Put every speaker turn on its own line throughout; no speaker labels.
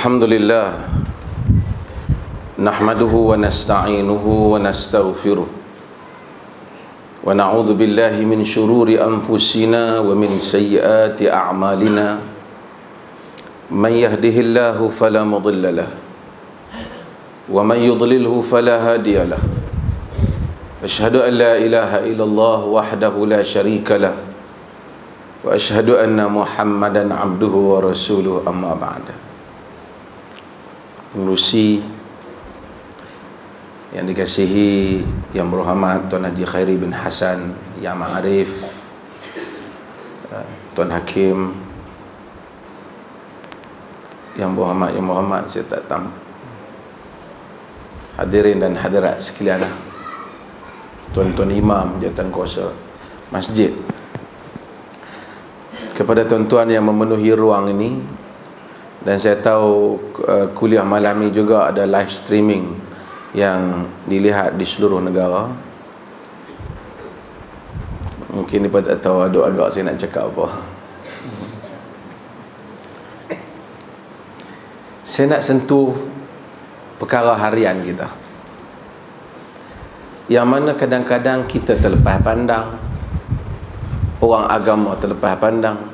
Alhamdulillah nahmaduhu wa nasta'inuhu wa nastaghfiruh wa na'udzu billahi min syururi anfusina wa min sayyiati a'malina man yahdihillahu fala mudilla lahu wa man yudlilhu fala hadiya lahu asyhadu an la ilaha illallah wahdahu la syarika lah wa asyhadu anna Muhammadan abduhu wa rasuluh amma ba'da. Pengurusi yang dikasihi, yang berhormat Tuan Haji Khairi bin Hasan, Yang Ma'arif, Tuan Hakim, yang berhormat saya tak tahu, hadirin dan hadirat sekalian, tuan-tuan imam, jawatan kuasa masjid, kepada tuan-tuan yang memenuhi ruang ini. Dan saya tahu kuliah malam ini juga ada live streaming yang dilihat di seluruh negara. Mungkin mereka tak tahu agak saya nak cakap apa. Saya nak sentuh perkara harian kita, yang mana kadang-kadang kita terlepas pandang, orang agama terlepas pandang.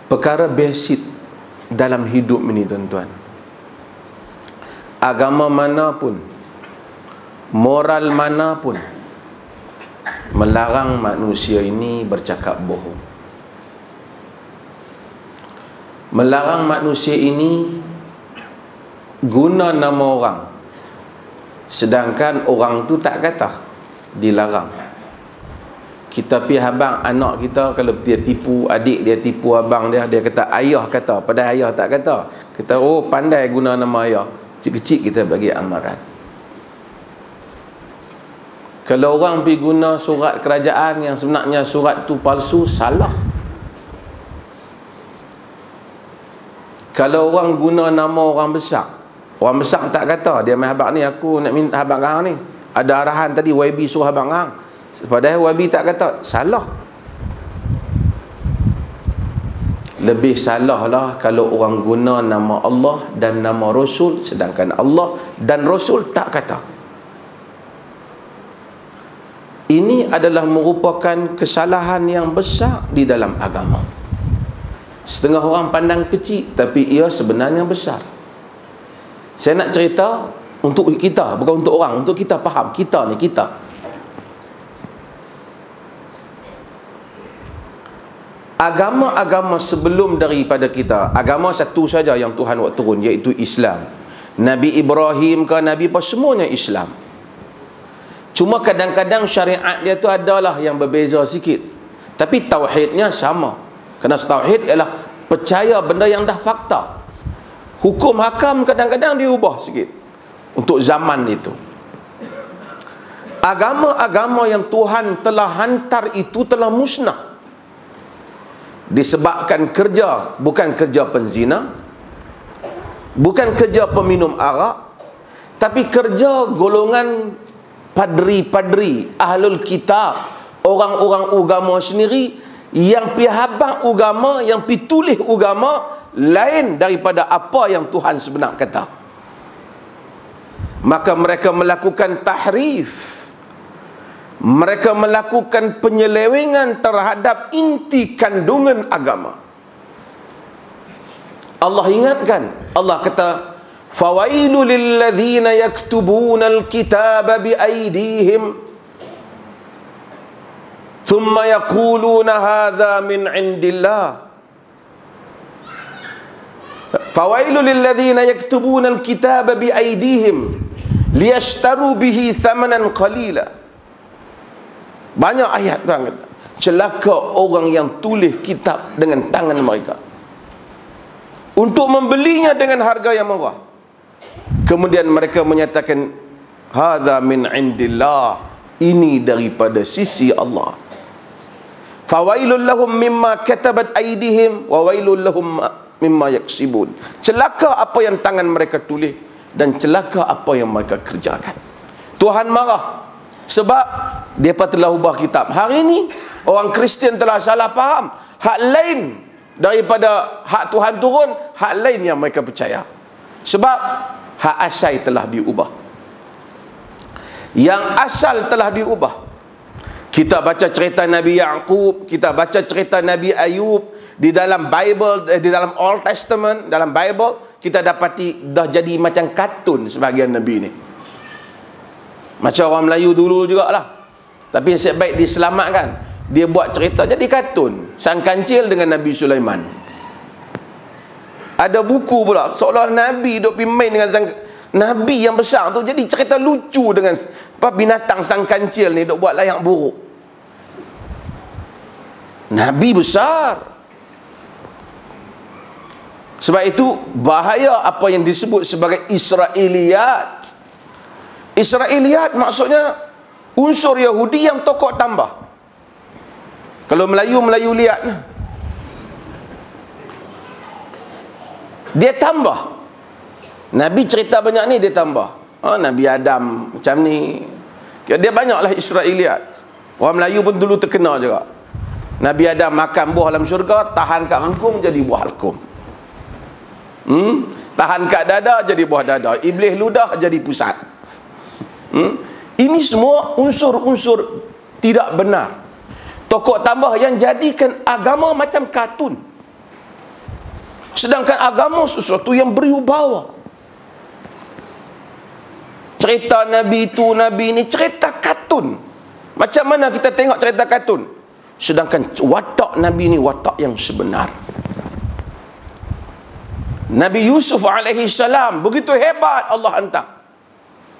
Perkara basic dalam hidup ini, tuan-tuan. Agama manapun, moral manapun melarang manusia ini bercakap bohong. Melarang manusia ini guna nama orang, sedangkan orang tu tak kata dilarang. Kita pergi abang anak kita, kalau dia tipu adik dia, tipu abang dia, dia kata ayah kata, padahal ayah tak kata. Kita oh pandai guna nama ayah, kecil-kecil kita bagi amaran. Kalau orang pergi guna surat kerajaan yang sebenarnya surat tu palsu, salah. Kalau orang guna nama orang besar tak kata, dia main abang ni, aku nak minta abang kau ni, ada arahan tadi YB suruh abang kau, padahal YB tak kata, salah. Lebih salah lah kalau orang guna nama Allah dan nama Rasul, sedangkan Allah dan Rasul tak kata. Ini adalah merupakan kesalahan yang besar di dalam agama. Setengah orang pandang kecil, tapi ia sebenarnya besar. Saya nak cerita untuk kita, bukan untuk orang, untuk kita faham. Kita ni, kita agama-agama sebelum daripada kita, agama satu saja yang Tuhan buat turun, iaitu Islam. Nabi Ibrahim ke Nabi apa, semuanya Islam. Cuma kadang-kadang syariat dia tu adalah yang berbeza sikit, tapi tauhidnya sama. Kerana tauhid ialah percaya benda yang dah fakta. Hukum hakam kadang-kadang diubah sikit untuk zaman itu. Agama-agama yang Tuhan telah hantar itu telah musnah disebabkan kerja, bukan kerja penzina, bukan kerja peminum arak, tapi kerja golongan padri-padri, ahlul kitab, orang-orang agama sendiri yang pi habaq agama, yang pi tulis agama lain daripada apa yang Tuhan sebenar kata. Maka mereka melakukan tahrif, mereka melakukan penyelewengan terhadap inti kandungan agama. Allah ingatkan, Allah kata, fawailul lilladzina yaktubuna alkitaba biaydihim thumma yaquluna hadza min indillah. Fawailul lilladzina yaktubuna alkitaba biaydihim liyashtaru bihi thamanan qalila. Banyak ayat Tuhan kata, celaka orang yang tulis kitab dengan tangan mereka untuk membelinya dengan harga yang murah. Kemudian mereka menyatakan hadza min indillah, ini daripada sisi Allah. Fawailul lahum mimma katabat aydihim wa wailul lahum mimma yaksibun. Celaka apa yang tangan mereka tulis dan celaka apa yang mereka kerjakan. Tuhan marah sebab mereka telah ubah kitab. Hari ini orang Kristian telah salah faham. Hak lain daripada hak Tuhan turun, hak lain yang mereka percaya. Sebab hak asal telah diubah. Yang asal telah diubah. Kita baca cerita Nabi Yaqub, kita baca cerita Nabi Ayub di dalam Bible, di dalam Old Testament, dalam Bible kita dapati dah jadi macam kartun sebahagian Nabi ni. Macam orang Melayu dulu jugalah. Tapi yang sebaik diselamatkan, dia buat cerita jadi kartun. Sang Kancil dengan Nabi Sulaiman. Ada buku pula seolah Nabi duk pergi main dengan sang Nabi yang besar tu, jadi cerita lucu dengan binatang Sang Kancil ni duk buat layak buruk. Nabi besar. Sebab itu bahaya apa yang disebut sebagai Israiliyat. Israiliyat maksudnya unsur Yahudi yang tokoh tambah. Kalau Melayu lihat, dia tambah. Nabi cerita banyak ni dia tambah. Nabi Adam macam ni. Dia banyaklah Israiliyat. Orang Melayu pun dulu terkena juga. Nabi Adam makan buah dalam syurga, tahan kat rangkum jadi buah halkum. Tahan kat dada jadi buah dada. Iblis ludah jadi pusat. Ini semua unsur-unsur tidak benar. Tokoh tambah yang jadikan agama macam kartun. Sedangkan agama sesuatu yang berwibawa. Cerita Nabi itu, Nabi ini cerita kartun. Macam mana kita tengok cerita kartun? Sedangkan watak Nabi ini watak yang sebenar. Nabi Yusuf alaihi salam begitu hebat Allah hantar.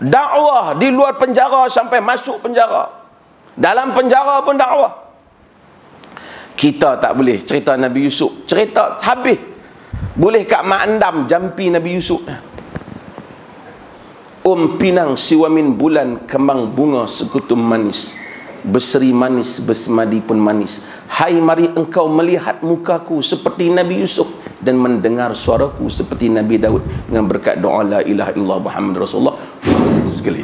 Dakwah di luar penjara sampai masuk penjara. Dalam penjara pun dakwah. Kita tak boleh cerita Nabi Yusuf. Cerita habis. Boleh kat Mak Andam jampi Nabi Yusuf. Pinang siwamin bulan kembang bunga sekutum manis. Berseri manis, bersemadi pun manis. Hai mari engkau melihat mukaku seperti Nabi Yusuf dan mendengar suaraku seperti Nabi Daud dengan berkat doa la ilaha illallah Muhammad Rasulullah. Sekali.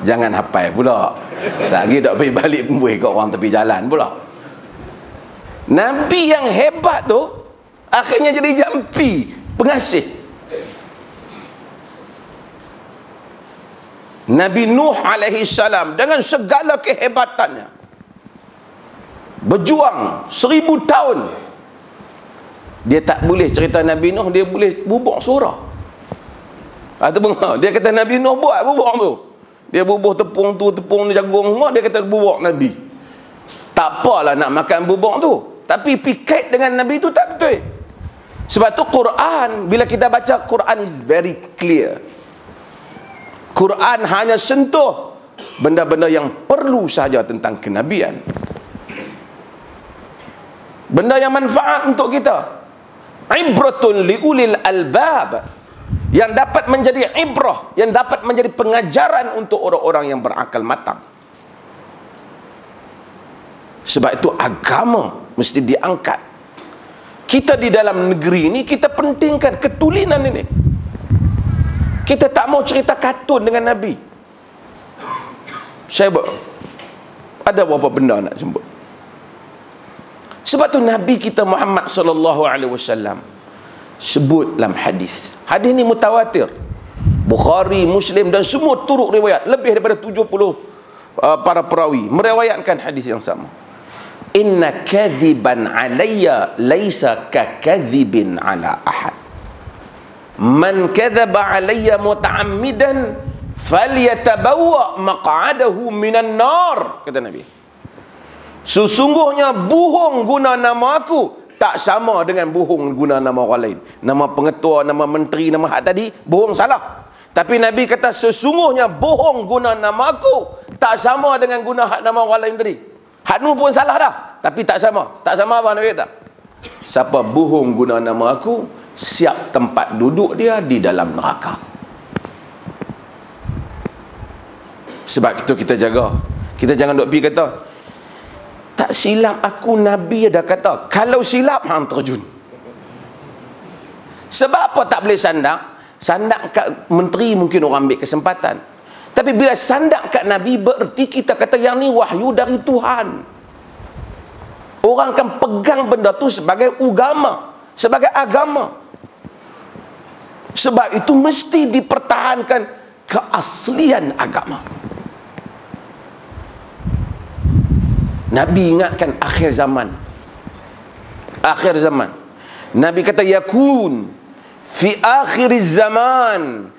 Jangan hafal pula. Sehari tak pergi balik pembuih kat orang tepi jalan pula. Nabi yang hebat tu akhirnya jadi jampi, pengasih. Nabi Nuh alaihi salam dengan segala kehebatannya berjuang 1000 tahun. Dia tak boleh cerita Nabi Nuh, dia boleh bubuk surah. Dia kata Nabi Nuh buat bubuk tu. Dia bubuh tepung tu, tepung ni jagung semua, dia kata bubuk Nabi. Tak apalah nak makan bubuk tu. Tapi pikait dengan Nabi tu tak betul. Sebab tu Quran, bila kita baca Quran is very clear. Quran hanya sentuh benda-benda yang perlu sahaja tentang kenabian. Benda yang manfaat untuk kita. Ibratun liulil albab. Yang dapat menjadi ibrah, yang dapat menjadi pengajaran untuk orang-orang yang berakal matang. Sebab itu agama mesti diangkat. Kita di dalam negeri ini, kita pentingkan ketulinan ini. Kita tak mau cerita kartun dengan Nabi. Saya ada beberapa benda nak sebut. Sebab tu Nabi kita Muhammad sallallahu alaihi wasallam sebut dalam hadis. Hadis ni mutawatir. Bukhari, Muslim dan semua turuk riwayat, lebih daripada 70 para perawi meriwayatkan hadis yang sama. Inna kadhiban alayya laisa ka kadhibin ala ahad. Man kadzaba alayya muta'ammidan falyatabawwa maq'adahu minan nar, kata Nabi. Sesungguhnya bohong guna nama aku tak sama dengan bohong guna nama orang lain. Nama pengetua, nama menteri, nama hak tadi, bohong salah. Tapi Nabi kata sesungguhnya bohong guna nama aku tak sama dengan guna hak nama orang lain tadi. Hak nu pun salah dah, tapi tak sama. Tak sama apa Nabi kata? Siapa bohong guna nama aku, siap tempat duduk dia di dalam neraka. Sebab itu kita jaga. Kita jangan duk pergi kata tak silap aku Nabi ada kata. Kalau silap hang terjun. Sebab apa tak boleh sandak? Sandak kat menteri mungkin orang ambil kesempatan. Tapi bila sandak kat Nabi bererti kita kata yang ni wahyu dari Tuhan. Orang akan pegang benda tu sebagai agama, sebagai agama. Sebab itu mesti dipertahankan keaslian agama. Nabi ingatkan akhir zaman. Akhir zaman. Nabi kata yakun fi akhir zaman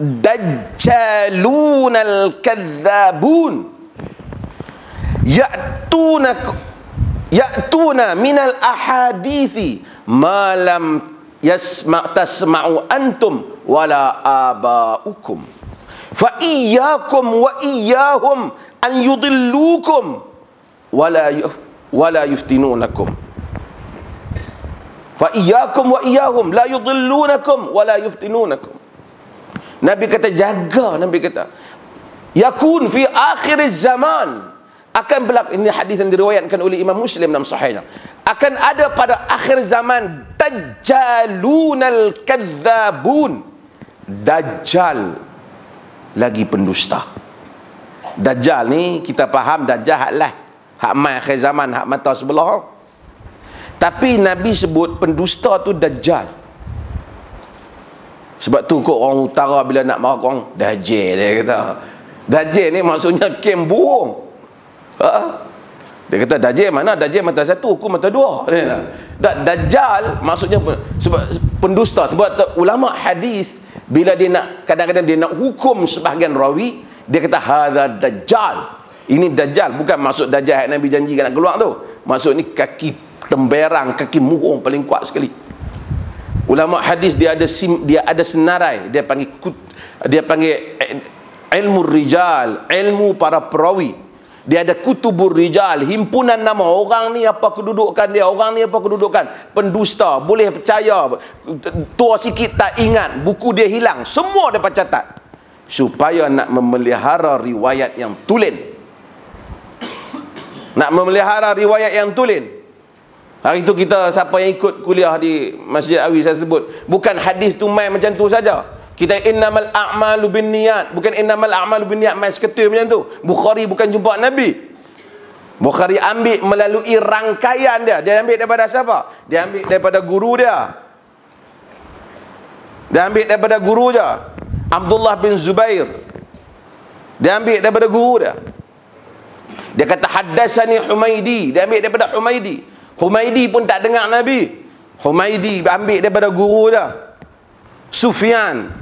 dajjalun al-kadzabun ya'tuna minal ahadithi ma lam tasma'u antum wala aba'ukum fa iyyakum wa iyyahum an yudillukum wala yuftinunakum fa iyyakum wa iyyahum la yudillunakum wala yuftinunakum. Nabi kata jaga, Nabi kata yakun fi akhir zaman, akan berlaku, ini hadis yang diriwayatkan oleh Imam Muslim dalam sahihnya, akan ada pada akhir zaman dajjalunal kadzabun, dajjal lagi pendusta. Dajjal ni kita faham dajjal lah hak mai akhir zaman, hak mata sebelah. Tapi Nabi sebut pendusta tu dajjal. Sebab tu kok orang utara bila nak marah orang dajjal, dia kata. Dajjal ni maksudnya kem burung. Dia kata dajjal mana? Dajjal mata satu, aku mata dua. Dajjal maksudnya sebab pendusta. Sebab ulama hadis bila dia nak, kadang-kadang dia nak hukum sebahagian rawi, dia kata hadza dajjal. Ini dajjal, bukan maksud dajjal yang Nabi janjikan nak keluar tu. Maksud ni kaki temberang, kaki murung paling kuat sekali. Ulama hadis dia ada senarai, dia panggil ilmu rijal, ilmu para perawi. Dia ada kutubur rijal, himpunan nama orang ni apa kedudukan dia, orang ni apa kedudukan, pendusta, boleh percaya, tua sikit tak ingat, buku dia hilang, semua dapat catat. Supaya nak memelihara riwayat yang tulen. Nak memelihara riwayat yang tulen. Hari itu kita, siapa yang ikut kuliah di Masjid Awi, saya sebut, bukan hadis tu main macam tu saja. Kita innamal a'malu binniyat, bukan innamal a'malu binniyat main seketul macam tu. Bukhari bukan jumpa Nabi. Bukhari ambil melalui rangkaian dia. Dia ambil daripada siapa? Dia ambil daripada guru dia. Dia ambil daripada guru dia, Abdullah bin Zubair. Dia ambil daripada guru dia. Dia kata haddatsani Humaidi. Dia ambil daripada Humaidi. Humaidi pun tak dengar Nabi. Humaidi ambil daripada guru dia, Sufyan.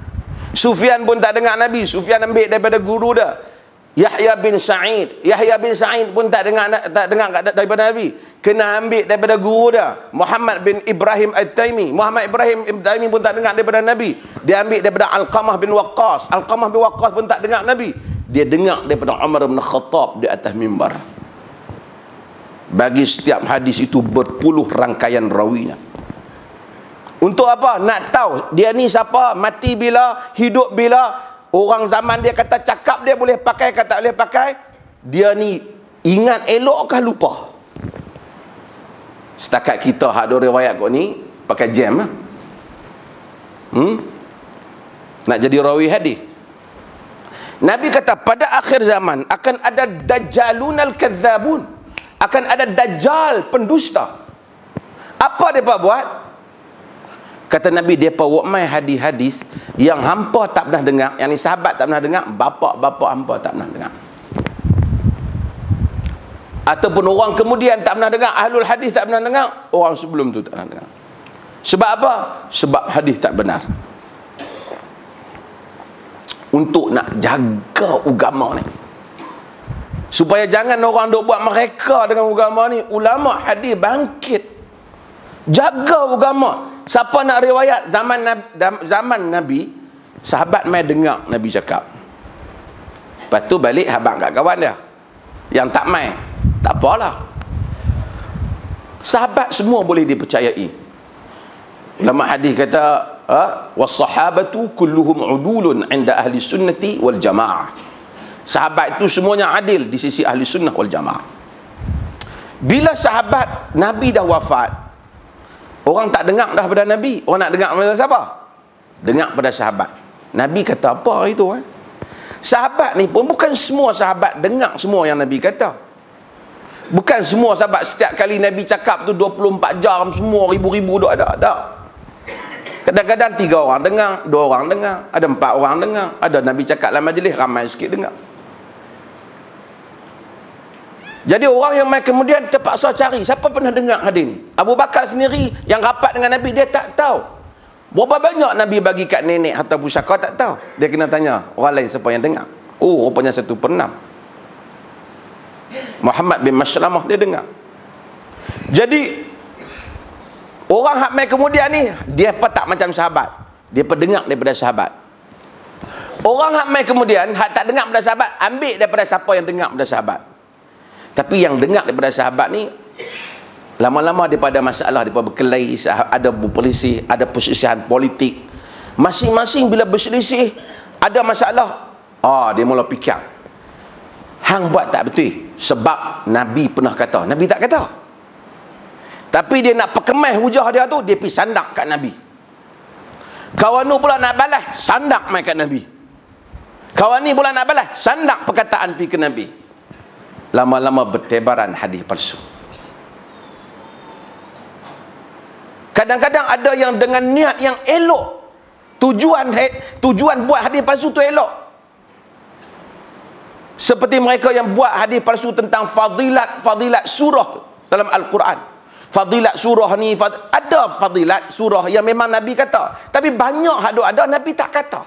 Sufyan pun tak dengar Nabi. Sufyan ambil daripada guru dia, Yahya bin Sa'id. Yahya bin Sa'id pun tak dengar daripada Nabi. Kena ambil daripada guru dia, Muhammad bin Ibrahim At-Taimi. Muhammad Ibrahim At-Taimi pun tak dengar daripada Nabi. Dia ambil daripada Alqamah bin Waqqas. Alqamah bin Waqqas pun tak dengar Nabi. Dia dengar daripada Umar bin Khattab di atas mimbar. Bagi setiap hadis itu berpuluh rangkaian rawinya. Untuk apa? Nak tahu dia ni siapa, mati bila, hidup bila. Orang zaman dia kata cakap dia boleh pakai, kata boleh pakai. Dia ni ingat elok kah lupa? Setakat kita hak dua riwayat kau ni pakai jam lah. Nak jadi rawi hadis. Nabi kata pada akhir zaman akan ada dajjalunal kadzabun. Akan ada dajjal pendusta. Apa mereka buat? Kata Nabi, mereka buat main hadis-hadis yang hampa tak pernah dengar, yang ni sahabat tak pernah dengar, bapa-bapa hampa tak pernah dengar. Ataupun orang kemudian tak pernah dengar, ahlul hadis tak pernah dengar, orang sebelum tu tak pernah dengar. Sebab apa? Sebab hadis tak benar. Untuk nak jaga agama ni, supaya jangan orang duk buat mereka dengan agama ni, ulama hadis bangkit jaga agama. Siapa nak riwayat zaman Nabi, sahabat mai dengar Nabi cakap, lepas tu balik habaq kat kawan dia yang tak mai, tak apalah, sahabat semua boleh dipercayai. Ulama hadis kata was-sahabatu kulluhum udulun 'inda ahli sunnati wal jamaah. Sahabat itu semuanya adil di sisi ahli sunnah wal jamaah. Bila sahabat Nabi dah wafat, orang tak dengar dah pada Nabi. Orang nak dengar pada siapa? Dengar pada sahabat. Nabi kata apa hari itu? Sahabat ni pun bukan semua sahabat dengar semua yang Nabi kata. Bukan semua sahabat setiap kali Nabi cakap tu 24 jam semua ribu-ribu tu ada. Kadang-kadang 3 orang dengar, 2 orang dengar, ada 4 orang dengar, ada Nabi cakap dalam majlis ramai sikit dengar. Jadi orang yang mai kemudian terpaksa cari siapa pernah dengar hadis ni. Abu Bakar sendiri yang rapat dengan Nabi dia tak tahu. Berapa banyak Nabi bagi kat nenek atau pusaka tak tahu. Dia kena tanya orang lain siapa yang dengar. Oh, rupanya 1/6. Muhammad bin Maslamah dia dengar. Jadi orang hak mai kemudian ni dia tak macam sahabat. Dia pendengar daripada sahabat. Orang hak mai kemudian hak tak dengar daripada sahabat, ambil daripada siapa yang dengar daripada sahabat. Tapi yang dengar daripada sahabat ni lama-lama daripada masalah, daripada berkelahi, ada berselisih, ada perselisihan politik. Masing-masing bila berselisih ada masalah, dia mula fikir hang buat tak betul sebab Nabi pernah kata. Nabi tak kata. Tapi dia nak perkemai hujah dia tu, dia pergi sandak kat Nabi. Kawan ni pula nak balas, sandak mai kat Nabi. Kawan ni pula nak balas, sandak perkataan pergi ke Nabi. Lama-lama bertebaran hadis palsu. Kadang-kadang ada yang dengan niat yang elok, tujuan buat hadis palsu tu elok. Seperti mereka yang buat hadis palsu tentang fadilat surah dalam Al-Quran. Fadilat surah ni, ada fadilat surah yang memang Nabi kata, tapi banyak ada Nabi tak kata.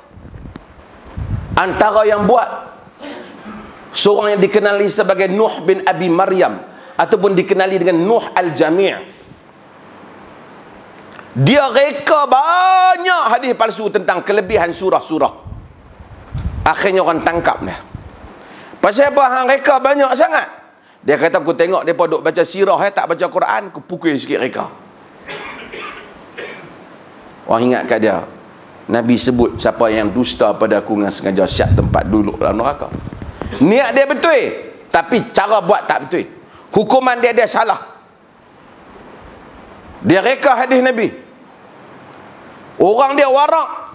Antara yang buat seorang yang dikenali sebagai Nuh bin Abi Maryam ataupun dikenali dengan Nuh Al-Jami'. Dia reka banyak hadis palsu tentang kelebihan surah-surah. Akhirnya orang tangkap dia. Pasal apa hang reka banyak sangat? Dia kata aku tengok depa duk baca sirah tak baca Quran, aku pukul sikit reka. Orang ingat kat dia, Nabi sebut siapa yang dusta pada aku dengan sengaja syak tempat duduk dalam neraka. Niat dia betul, tapi cara buat tak betul. Hukuman dia salah. Dia reka hadis Nabi. Orang dia warak.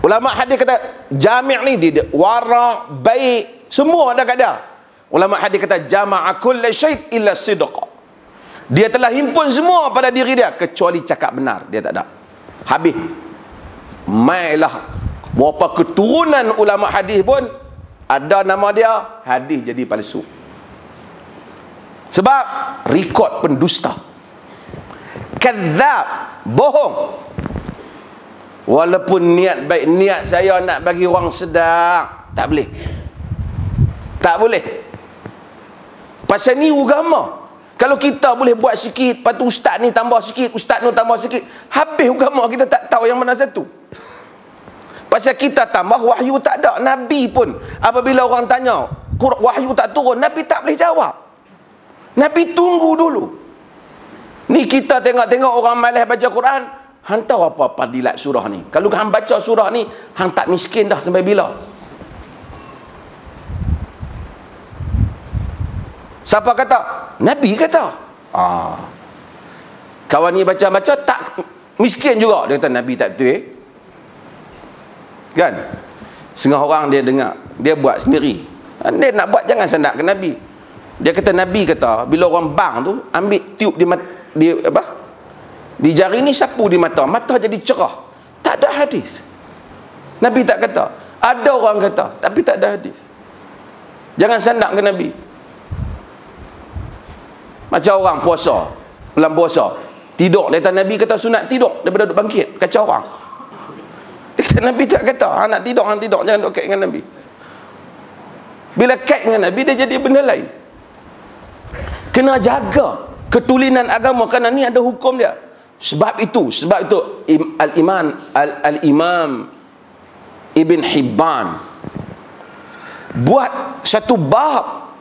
Ulama hadis kata jami' ni dia warak, baik, semua ada kat dia. Ulama hadis kata jama'a kulli syai' illa sidq. Dia telah himpun semua pada diri dia kecuali cakap benar, dia tak ada. Habis. Mailah berapa keturunan ulama hadis pun ada nama dia, hadis jadi palsu. Sebab rekod pendusta. Kadzab, bohong. Walaupun niat baik, niat saya nak bagi orang sedar, tak boleh. Tak boleh. Pasal ni agama. Kalau kita boleh buat sikit, lepas tu ustaz ni tambah sikit, ustaz ni tambah sikit, habis agama kita tak tahu yang mana satu. Pasal kita tambah, wahyu tak ada. Nabi pun apabila orang tanya wahyu tak turun, Nabi tak boleh jawab. Nabi tunggu dulu. Ni kita tengok-tengok orang malas baca Quran, hang tahu apa fadilat surah ni? Kalau hang baca surah ni, hang tak miskin dah sampai bila? Siapa kata? Nabi kata. Kawan ni baca-baca tak miskin juga. Dia kata Nabi tak betul. Kan? Setengah orang dia dengar, dia buat sendiri. Dia nak buat jangan sandak ke Nabi. Dia kata Nabi kata bila orang bang tu ambil tiup di jari ni sapu di mata jadi cerah. Tak ada hadis. Nabi tak kata. Ada orang kata tapi tak ada hadis. Jangan sandak ke Nabi. Macam orang puasa, bulan puasa tidur, dia kata Nabi kata sunat tidur daripada duduk bangkit, kacau orang. Dia kata Nabi tak kata hang nak tidur, hang tidur, jangan duduk kait dengan Nabi. Bila kait dengan Nabi dia jadi benda lain. Kena jaga ketulinan agama kerana ni ada hukum dia. Sebab itu Al-Imam Ibn Hibban buat satu bab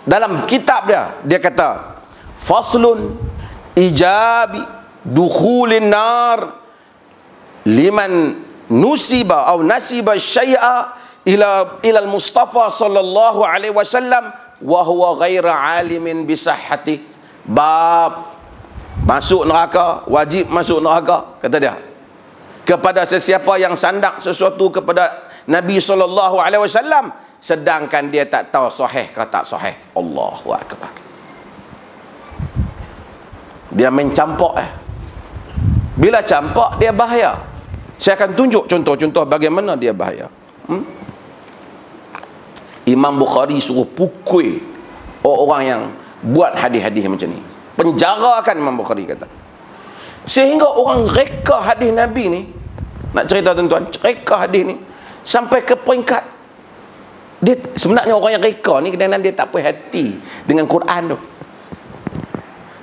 dalam kitab dia kata faslun ijabi dukhulin nar liman nusiba atau nasiba syai'a ila al-Mustafa sallallahu alaihi wasallam wa huwa ghaira alimin bi sahhati. Bab masuk neraka, wajib masuk neraka, kata dia, kepada sesiapa yang sandak sesuatu kepada Nabi sallallahu alaihi wasallam sedangkan dia tak tahu sahih ke tak sahih. Allahu akbar. Dia main campak Bila campak dia bahaya. Saya akan tunjuk contoh-contoh bagaimana dia bahaya. Imam Bukhari suruh pukul orang yang buat hadis-hadis macam ni. Penjarakan Imam Bukhari kata. Sehingga orang reka hadis Nabi ni, nak cerita tuan-tuan, reka hadis ni sampai ke peringkat dia sebenarnya orang yang reka ni kadang-kadang dia tak puas hati dengan Quran tu.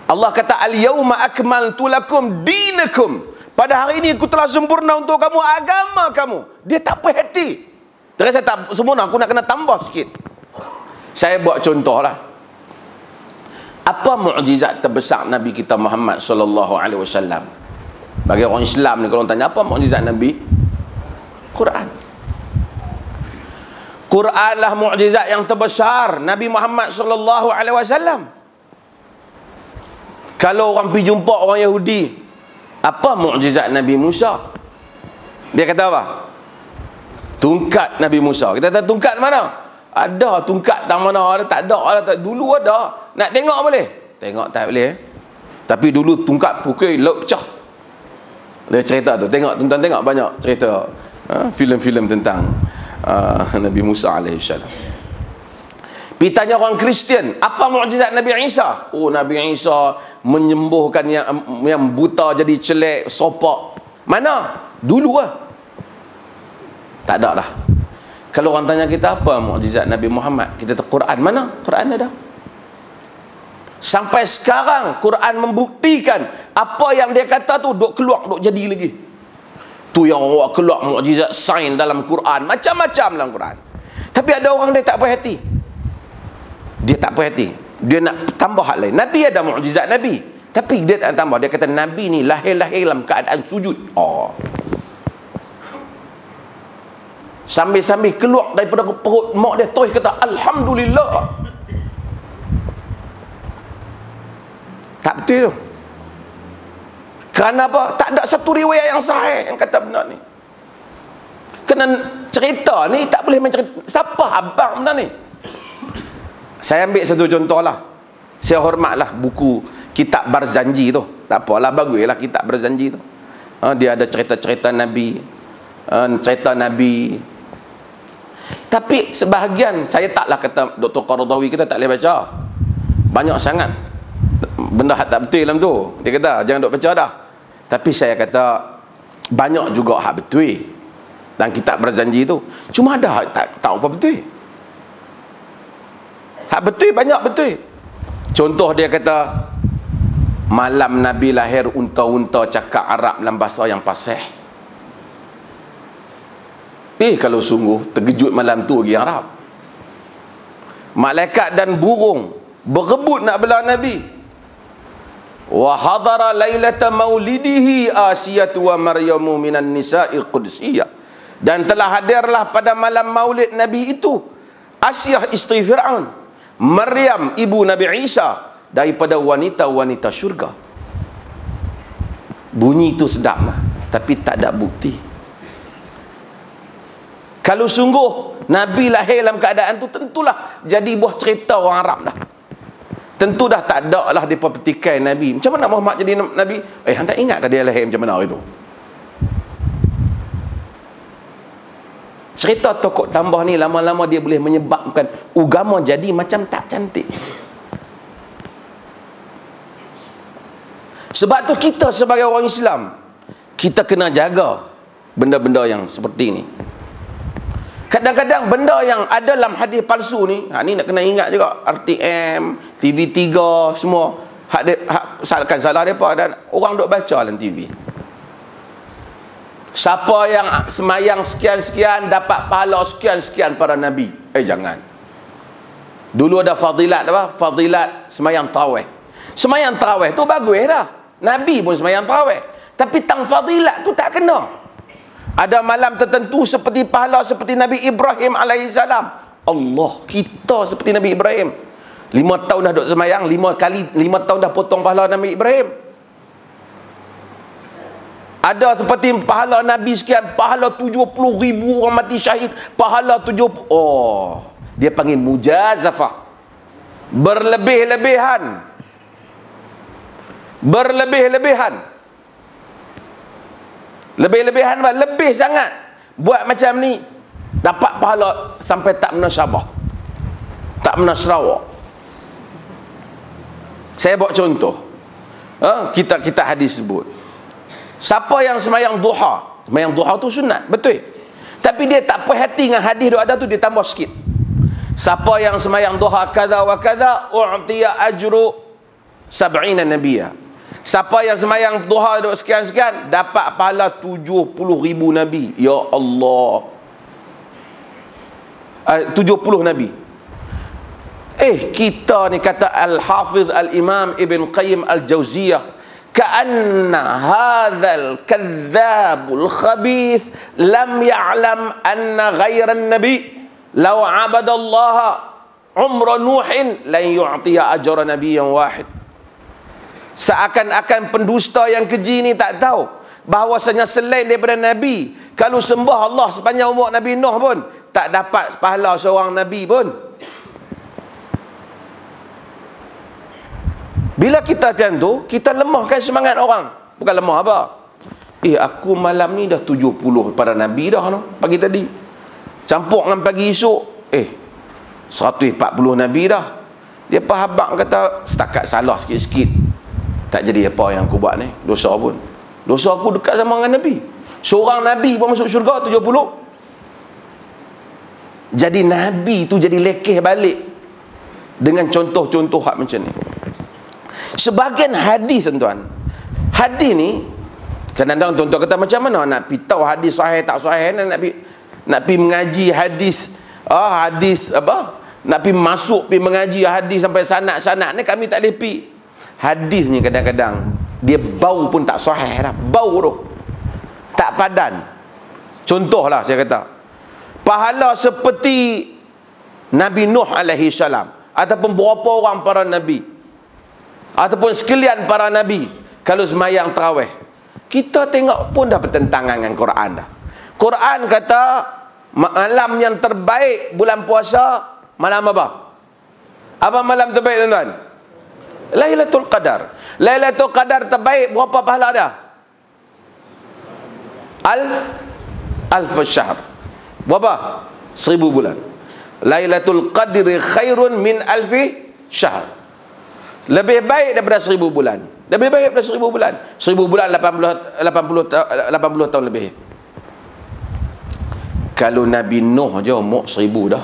Allah kata al-yauma akmaltu lakum dinakum. Pada hari ini aku telah sempurna untuk kamu agama kamu. Dia tak puas hati. Terus saya tak sempurna, aku nak kena tambah sikit. Saya buat contohlah. Apa mukjizat terbesar Nabi kita Muhammad sallallahu alaihi wasallam? Bagi orang Islam ni kalau tanya apa mukjizat Nabi? Quran. Quranlah mukjizat yang terbesar Nabi Muhammad sallallahu alaihi wasallam. Kalau orang pergi jumpa orang Yahudi, apa mukjizat Nabi Musa? Dia kata apa? Tungkat Nabi Musa. Kita kata tungkat mana? Ada tungkat tak mana? Ada tak ada? Ada tak? Dulu ada. Nak tengok boleh? Tengok tak boleh. Tapi dulu tungkat pukul laut pecah. Dia cerita tu. Tengok tuan-tuan tengok banyak cerita filem-filem tentang Nabi Musa alaihissalam. Pergi tanya orang Kristian, apa mukjizat Nabi Isa? Oh, Nabi Isa menyembuhkan yang buta jadi celek, sopak. Mana? Dulu lah. Tak ada dah. Kalau orang tanya kita apa mukjizat Nabi Muhammad, kita kata Quran. Mana? Quran ada. Sampai sekarang Quran membuktikan apa yang dia kata tu duk keluar, duk jadi lagi. Tu yang orang keluar mukjizat sains dalam Quran, macam-macam dalam Quran. Tapi ada orang dia tak puas hati. Dia tak puas hati. Dia nak tambah hal lain. Nabi ada mukjizat Nabi, tapi dia tak tambah. Dia kata Nabi ni lahir-lahir dalam keadaan sujud. Sambil-sambil keluar daripada perut mak dia, toh kata alhamdulillah. Tak betul tu. Kerana apa? Tak ada satu riwayat yang sahih yang kata benar ni. Kena cerita ni tak boleh main cerita. Siapa abang benar ni? Saya ambil satu contoh lah. Saya hormatlah buku Kitab Barzanji tu. Tak apalah, baguslah Kitab Barzanji tu. Dia ada cerita-cerita Nabi, cerita Nabi. Tapi sebahagian saya taklah kata Dr. Qaradawi kita tak boleh baca. Banyak sangat benda hak tak betul dalam tu. Dia kata jangan duk baca dah. Tapi saya kata banyak juga hak betul dalam Kitab Barzanji tu. Cuma ada hak tak tahu apa betul. Hak betul banyak betul. Contoh dia kata malam Nabi lahir unta-unta cakap Arab dalam bahasa yang fasih. Kalau sungguh terkejut malam tu lagi Arab. Malaikat dan burung berebut nak belah Nabi. Wa hadara lailata maulidihi Asiyatu wa Maryamu minan nisa'il qudsiyah. Dan telah hadirlah pada malam maulid Nabi itu Asiyah isteri Fir'aun, Maryam ibu Nabi Isa daripada wanita-wanita syurga. Bunyi itu sedap lah, tapi tak ada bukti. Kalau sungguh Nabi lahir dalam keadaan tu, tentulah jadi buah cerita orang Arab dah. Tentu dah tak ada lah mereka petikai Nabi. Macam mana Muhammad jadi Nabi? Hang tak ingat ke dia lahir macam mana itu? Cerita tokoh tambah ni lama-lama dia boleh menyebabkan agama jadi macam tak cantik. Sebab tu kita sebagai orang Islam, kita kena jaga benda-benda yang seperti ni. Kadang-kadang benda yang ada dalam hadis palsu ni, ni nak kena ingat juga. RTM, TV3 semua salahkan salah mereka dan orang duk baca dalam TV. Siapa yang semayang sekian-sekian dapat pahala sekian-sekian para Nabi. Jangan. Dulu ada fadilat apa? Fadilat semayang tarawih. Semayang tarawih tu bagus dah. Nabi pun semayang tarawih. Tapi tang fadilat tu tak kena. Ada malam tertentu seperti pahala seperti Nabi Ibrahim alaihissalam. Allah, kita seperti Nabi Ibrahim. 5 tahun dah duduk semayang, 5 tahun dah potong pahala Nabi Ibrahim. Ada seperti pahala Nabi sekian, pahala 70,000 orang mati syahid, pahala 70. Dia panggil mujazafah. Berlebih-lebihan. Berlebih-lebihan. Lebih-lebihan, lebih sangat. Buat macam ni, dapat pahala sampai tak pernah Sabah, tak pernah Sarawak. Saya buat contoh. Kita hadis sebut, siapa yang semayang duha, semayang duha tu sunat, betul, tapi dia tak puas hati dengan hadis duk ada tu, dia tambah sikit. Siapa yang semayang duha kaza wa kaza, u'tiya ajru 70 nabiyya. Siapa yang semayang duha duk sekian-sekian, dapat pahala 70,000 nabi. Ya Allah, 70 nabi. Kita ni, kata Al-Hafiz Al-Imam Ibn Qayyim Al-Jawziyah, ka'anna hadzal kadzabul khabith lam ya'lam anna ghairan nabi law 'abadallaha umra nuhin lan yu'tiya ajra nabiyyan wahid. Seakan-akan pendusta yang keji ni tak tahu bahawasanya selain daripada Nabi, kalau sembah Allah sepanjang umur Nabi Nuh pun tak dapat pahala seorang Nabi pun. Bila kita macam tu, kita lemahkan semangat orang. Bukan lemah apa? Aku malam ni dah 70 para Nabi dah no, pagi tadi. Campur dengan pagi esok, 140 Nabi dah. Dia pahabak kata, setakat salah sikit-sikit, tak jadi apa yang aku buat ni, dosa pun. Dosa aku dekat sama dengan Nabi. Seorang Nabi pun masuk syurga 70. Jadi Nabi tu jadi lekeh balik dengan contoh-contoh hak macam ni. Sebahagian hadis, tuan-tuan, hadis ni kadang-kadang tuan-tuan kata, macam mana nak pergi tahu hadis sahih tak sahih, nak pergi mengaji hadis, hadis apa, nak pergi masuk pergi mengaji hadis sampai sanad-sanad ni, kami tak boleh pergi. Hadis ni kadang-kadang dia bau pun tak sahih dah, bau tu tak padan. Contohlah saya kata, pahala seperti Nabi Nuh alaihi salam, ataupun berapa orang para nabi, ataupun sekalian para nabi, kalau semayang tarawih, kita tengok pun dah bertentangan dengan Quran dah. Quran kata malam yang terbaik bulan puasa malam apa? Apa malam terbaik, tuan-tuan? Lailatul Qadar. Lailatul Qadar terbaik, berapa pahala dia? Alf syahr. Berapa? 1000 bulan. Lailatul Qadri khairun min alfi syahr. Lebih baik daripada 1000 bulan. Lebih baik daripada 1000 bulan. 1000 bulan 80 tahun lebih. Kalau Nabi Nuh je umur 1000 dah.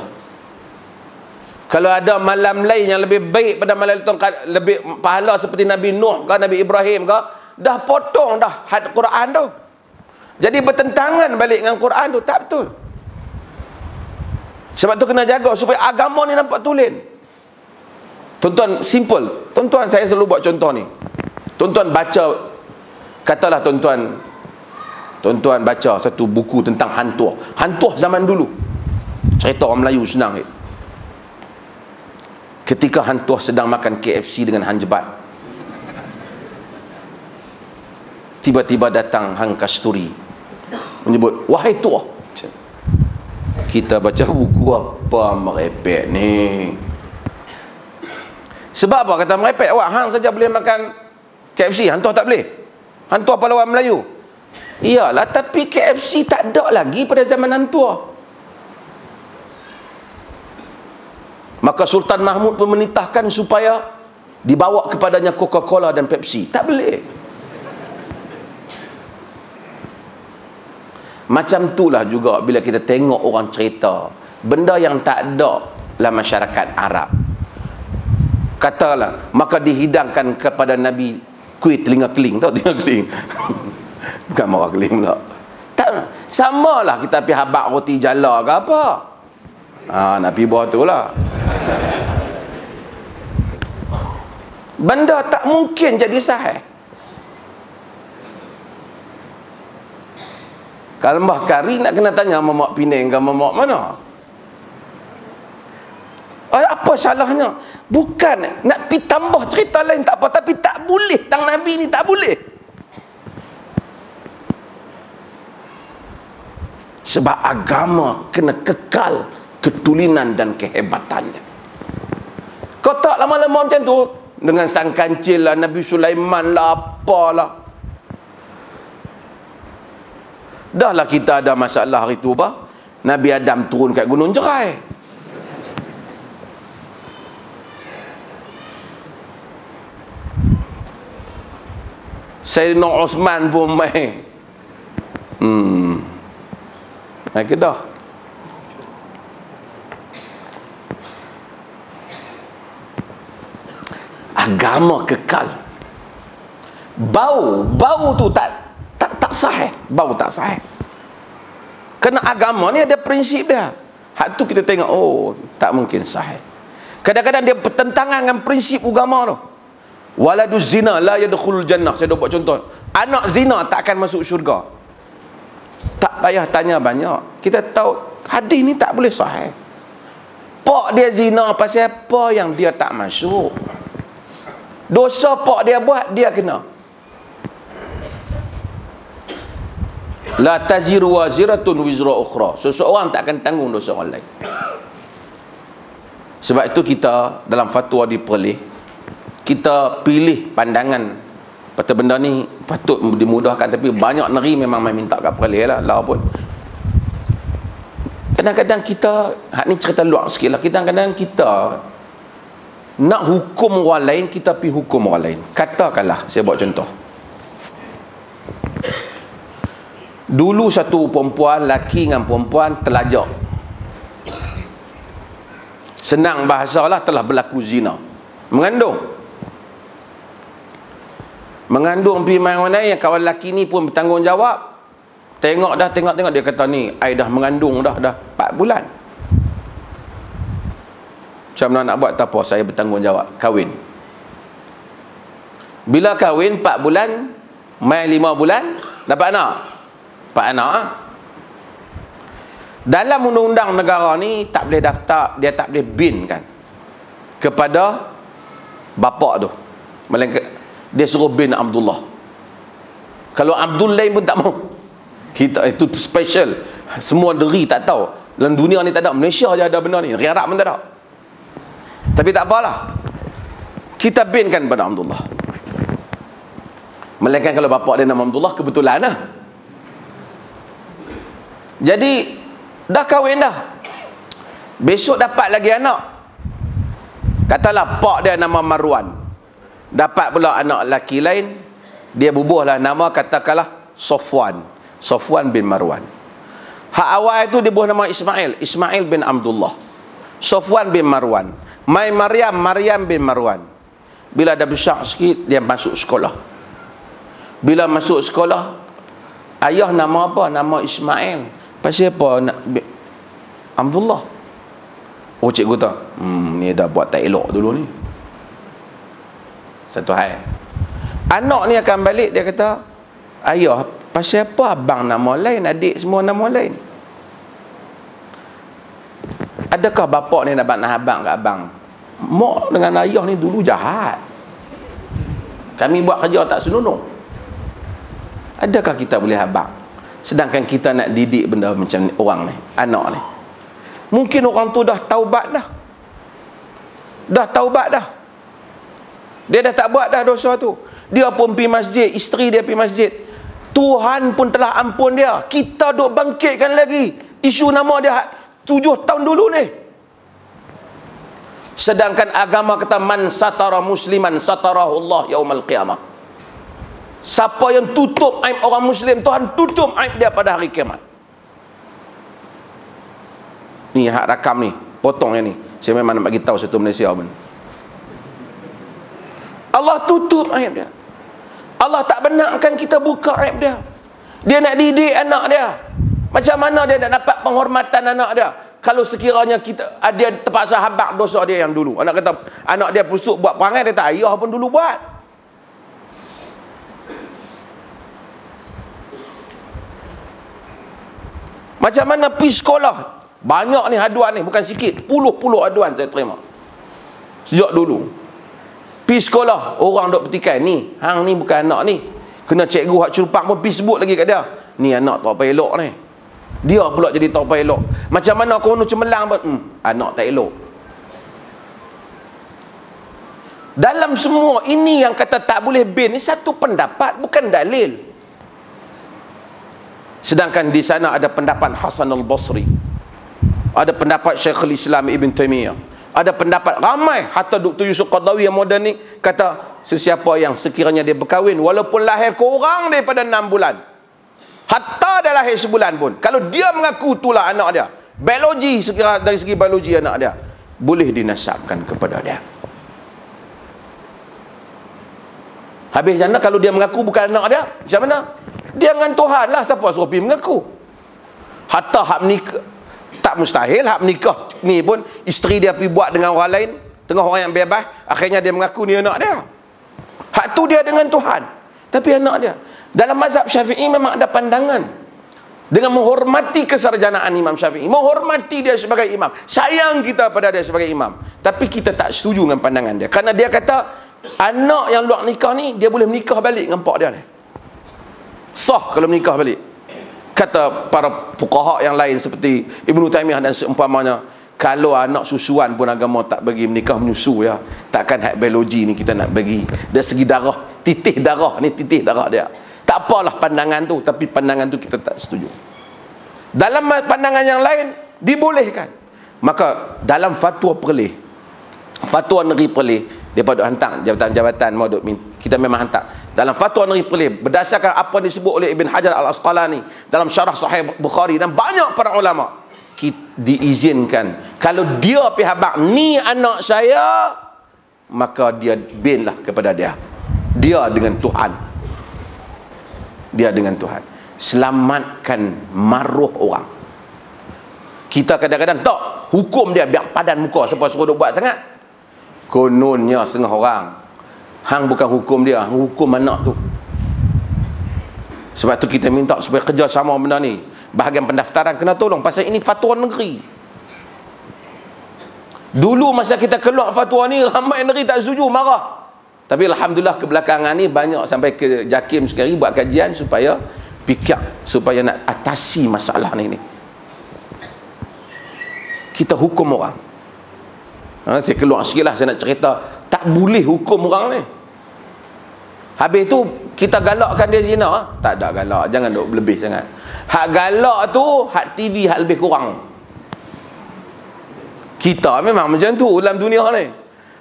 Kalau ada malam lain yang lebih baik pada malam itu, lebih pahala seperti Nabi Nuh ke Nabi Ibrahim ke, dah potong dah had Quran tu. Jadi bertentangan balik dengan Quran tu, tak betul. Sebab tu kena jaga supaya agama ni nampak tulen. Tuan-tuan, simple. Tuan-tuan, saya selalu buat contoh ni. Tuan-tuan baca, katalah tuan-tuan baca satu buku tentang hantuah. Hantuah zaman dulu. Cerita orang Melayu senang. Ketika hantuah sedang makan KFC dengan Hang Jebat, tiba-tiba datang Hang Kasturi menyebut, wahai tuah. Kita baca buku apa merepek ni? Sebab apa kata merepek? Awak hang saja boleh makan KFC, hantuah tak boleh? Hantuah pahlawan Melayu. Iyalah, tapi KFC tak ada lagi pada zaman hantuah. Maka Sultan Mahmud pun menitahkan supaya dibawa kepadanya Coca-Cola dan Pepsi. Tak boleh. Macam itulah juga bila kita tengok orang cerita benda yang tak ada dalam masyarakat Arab. Katalah, maka dihidangkan kepada Nabi kuih telinga keling. Tahu telinga keling? Bukan marah keling pula. Tak, samalah kita pergi habak roti jala ke apa. Nak pergi buah tu lah. Benda tak mungkin jadi sahih. Kalau Mbah Kari nak kena tanya Mamak Penang ke Mamak mana? Apa salahnya? Bukan nak pergi tambah cerita lain tak apa, tapi tak boleh. Tang Nabi ni tak boleh. Sebab agama kena kekal ketulinan dan kehebatannya. Kau tak lama-lama macam tu, dengan sang kancil lah, Nabi Sulaiman lah, apalah. Dah lah kita ada masalah hari tu apa? Nabi Adam turun kat gunung Jerai. Sayyidina Osman pun main. Naik dah. Agama kekal. Bau tu tak sahih. Bau tak sahih. Kerana agama ni ada prinsip dia. Hak tu kita tengok, oh, tak mungkin sahih. Kadang-kadang dia bertentangan dengan prinsip agama tu. Waladuz zina la yadkhulul jannah. Saya dah buat contoh. Anak zina tak akan masuk syurga. Tak payah tanya banyak. Kita tahu hadis ni tak boleh sahih. Pak dia zina pasal apa yang dia tak masuk? Dosa pak dia buat, dia kena. La taziru waziratun wizra ukhra. Seseorang tak akan tanggung dosa orang lain. Sebab itu kita dalam fatwa di Perlis, kita pilih pandangan kata benda ni patut dimudahkan, tapi banyak negeri memang main minta kat Perlis lah pun. Kadang-kadang kita, hak ni cerita luar sikit lah, kadang-kadang kita nak hukum orang lain, kita pergi hukum orang lain. Katakanlah, saya buat contoh. Dulu satu perempuan, laki dengan perempuan terlajak. Senang bahasalah, telah berlaku zina. Mengandung pergi main mana yang kawan laki ni pun bertanggungjawab. Tengok dia kata ni, I dah mengandung dah 4 bulan. Macam mana nak buat? Tak apa, saya bertanggungjawab. Kahwin. Bila kahwin 4 bulan, main 5 bulan, dapat anak. Dalam undang-undang negara ni tak boleh daftar, dia tak boleh bin kan kepada bapak tu. Melainkan dia suruh bin Abdullah. Kalau Abdul lain pun tak mau. Kita itu special. Semua negeri tak tahu. Dalam dunia ni tak ada. Malaysia je ada benda ni. Negeri Arab pun tak ada. Tapi tak apalah. Kita binkan pada Abdullah. Melainkan kalau bapak dia nama Abdullah, kebetulan lah. Jadi dah kahwin dah, besok dapat lagi anak. Katalah pak dia nama Marwan, dapat pula anak lelaki lain, dia bubuhlah nama, katakanlah Sofwan bin Marwan. Hak awal itu dia bubuh nama Ismail bin Abdullah, Sofwan bin Marwan, Maryam bin Marwan. Bila dah besar sikit, dia masuk sekolah. Bila masuk sekolah, ayah nama apa? Nama Ismail. Pasal apa nak Abdullah? Oh, cikgu tahu. Ni dah buat tak elok dulu ni. Satu hal. Anak ni akan balik, dia kata, ayah, pasal apa abang nama lain, adik semua nama lain? Adakah bapak ni nak abang kat abang? Mak dengan ayah ni dulu jahat. Kami buat kerja tak senonoh. Adakah kita boleh abang? Sedangkan kita nak didik benda macam ni, orang ni, anak ni. Mungkin orang tu dah taubat dah. Dia dah tak buat dah dosa tu. Dia pun pergi masjid, isteri dia pergi masjid. Tuhan pun telah ampun dia. Kita duk bangkitkan lagi isu nama dia 7 tahun dulu ni. Sedangkan agama kata man satara musliman satarahu Allah yaumal qiyamah. Siapa yang tutup aib orang Muslim, Tuhan tutup aib dia pada hari kiamat. Ni hak rakam ni, potongnya ni. Saya memang nak bagi tahu satu Malaysia pun. Allah tutup aib dia. Allah tak benarkan kita buka aib dia. Dia nak didik anak dia. Macam mana dia nak dapat penghormatan anak dia? Kalau sekiranya dia terpaksa habaq dosa dia yang dulu. Anak kata, anak dia pusuk buat perangai, dia tak, ayah pun dulu buat. Macam mana pergi sekolah? Banyak ni aduan ni, bukan sikit. Puluh-puluh aduan saya terima sejak dulu. Pergi sekolah, orang duk petikai, ni hang ni bukan anak ni. Kena cikgu hak curupang pun pergi sebut lagi kat dia, ni anak tak apa elok ni. Dia pula jadi tak apa elok. Macam mana kau cemerlang pun, anak tak elok. Dalam semua ini yang kata tak boleh bin ni satu pendapat, bukan dalil. Sedangkan di sana ada pendapat Hasan al-Basri, ada pendapat Syekhul Islam Ibn Taymiyah, ada pendapat ramai, hatta Dr. Yusuf Qaradawi yang moden ni kata sesiapa yang sekiranya dia berkahwin walaupun lahir kurang daripada 6 bulan, hatta dia lahir sebulan pun, kalau dia mengaku itulah anak dia, biologi, sekira dari segi biologi anak dia, boleh dinasabkan kepada dia. Habis jana kalau dia mengaku bukan anak dia, macam mana? Dia dengan Tuhan lah, siapa suruh pergi mengaku? Hatta hak menikah, tak mustahil hak menikah ni pun isteri dia pergi buat dengan orang lain, tengah orang yang bebas, akhirnya dia mengaku ni anak dia. Hak tu dia dengan Tuhan, tapi anak dia. Dalam mazhab Syafi'i memang ada pandangan dengan menghormati kesarjanaan Imam Syafi'i, menghormati dia sebagai imam, sayang kita pada dia sebagai imam, tapi kita tak setuju dengan pandangan dia, kerana dia kata anak yang luar nikah ni dia boleh menikah balik dengan pak dia ni, sah kalau menikah balik. Kata para fuqaha yang lain seperti Ibnu Taimiyah dan seumpamanya, kalau anak susuan pun agama tak bagi menikah menyusu, ya, takkan hak biologi ni kita nak bagi dari segi darah, titih darah ni, titih darah dia. Tak apalah pandangan tu, tapi pandangan tu kita tak setuju. Dalam pandangan yang lain dibolehkan. Maka dalam fatwa Perlis, fatwa negeri Perlis, daripada hantar jabatan-jabatan mau kita memang hantar dalam fatwa negeri Perlis berdasarkan apa disebut oleh Ibn Hajar Al-Asqalani dalam syarah Sahih Bukhari dan banyak para ulama, diizinkan kalau dia pihak habaq ni anak saya, maka dia binlah kepada dia dengan Tuhan, dia dengan Tuhan, selamatkan maruh orang. Kita kadang-kadang tak hukum dia biar padan muka, siapa suruh dia buat sangat. Kononnya setengah orang, hang bukan hukum dia, hang hukum anak tu. Sebab tu kita minta supaya kerjasama benda ni. Bahagian pendaftaran kena tolong, pasal ini fatwa negeri. Dulu masa kita keluar fatwa ni, ramai negeri tak setuju, marah. Tapi alhamdulillah kebelakangan ni banyak sampai ke JAKIM sekali buat kajian supaya fikir, supaya nak atasi masalah ni. Kita hukum orang. Saya keluar sikit lah, saya nak cerita, tak boleh hukum orang ni. Habis tu kita galakkan dia zina, tak ada galak, jangan duk lebih sangat. Hak galak tu hak TV hak lebih kurang. Kita memang macam tu dalam dunia ni.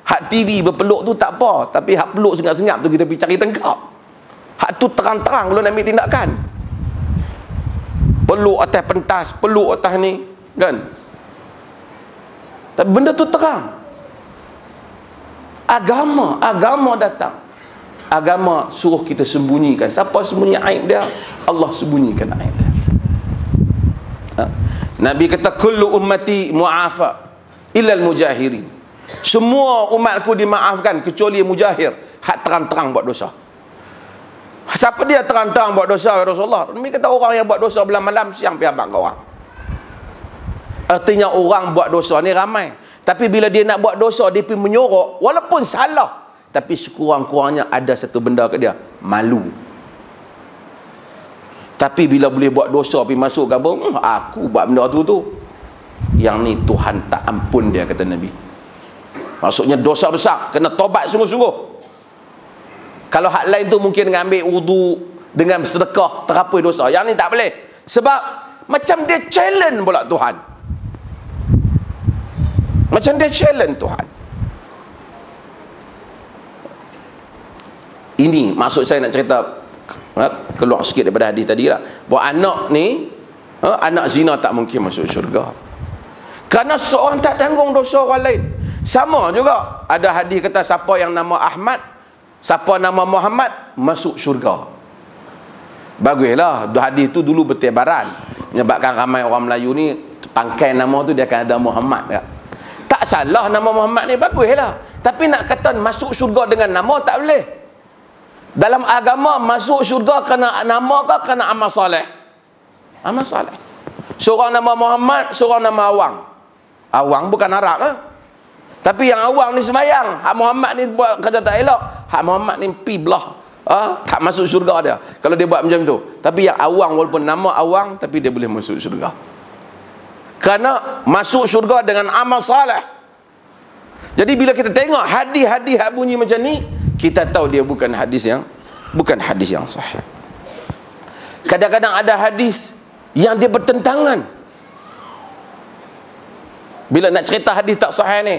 Hak TV berpeluk tu tak apa, tapi hak peluk senyap-senyap tu kita pergi cari tengkap. Hak tu terang-terang kalau nak ambil tindakan. Peluk atas pentas, peluk atas ni, kan? Tapi benda tu terang. Agama datang. Agama suruh kita sembunyikan. Siapa sembunyi aib dia? Allah sembunyikan aib dia. Nabi kata kullu ummati mu'afa illa al-mujahirin. Semua umatku dimaafkan kecuali mujahir, hak terang-terang buat dosa. Siapa dia terang-terang buat dosa, ya Rasulullah? Nabi kata orang yang buat dosa malam siang pergi abang kau orang. Artinya orang buat dosa ni ramai, tapi bila dia nak buat dosa, dia pergi menyorok, walaupun salah, tapi sekurang-kurangnya ada satu benda ke dia, malu. Tapi bila boleh buat dosa pergi masuk gabung, aku buat benda tu, yang ni Tuhan tak ampun dia, kata Nabi. Maksudnya dosa besar, kena tobat sungguh-sungguh. Kalau hak lain tu mungkin dengan ambil wudu, dengan sedekah, terhapus dosa. Yang ni tak boleh, sebab macam dia challenge pula Tuhan. Macam dia challenge Tuhan. Ini maksud saya nak cerita, keluar sikit daripada hadis tadi lah, bahawa anak ni, anak zina tak mungkin masuk syurga, kerana seorang tak tanggung dosa orang lain. Sama juga ada hadis kata siapa yang nama Ahmad, siapa nama Muhammad, masuk syurga. Baguslah hadis tu dulu bertebaran, menyebabkan ramai orang Melayu ni pangkai nama tu dia akan ada Muhammad ya. Tak salah nama Muhammad ni, baguslah. Tapi nak kata masuk syurga dengan nama, tak boleh. Dalam agama masuk syurga kerana nama ke kerana amal soleh? Amal soleh. Seorang nama Muhammad, seorang nama Awang. Awang bukan Arab lah. Tapi yang Awang ni sembahyang, hak Muhammad ni buat kerja tak elok, hak Muhammad ni pi belah tak masuk syurga dia kalau dia buat macam tu. Tapi yang awang, walaupun nama awang, tapi dia boleh masuk syurga. Kerana masuk syurga dengan amal salih. Jadi bila kita tengok hadis-hadis yang bunyi macam ni, kita tahu dia bukan hadis yang sahih. Kadang-kadang ada hadis yang dia bertentangan. Bila nak cerita hadis tak sahih ni,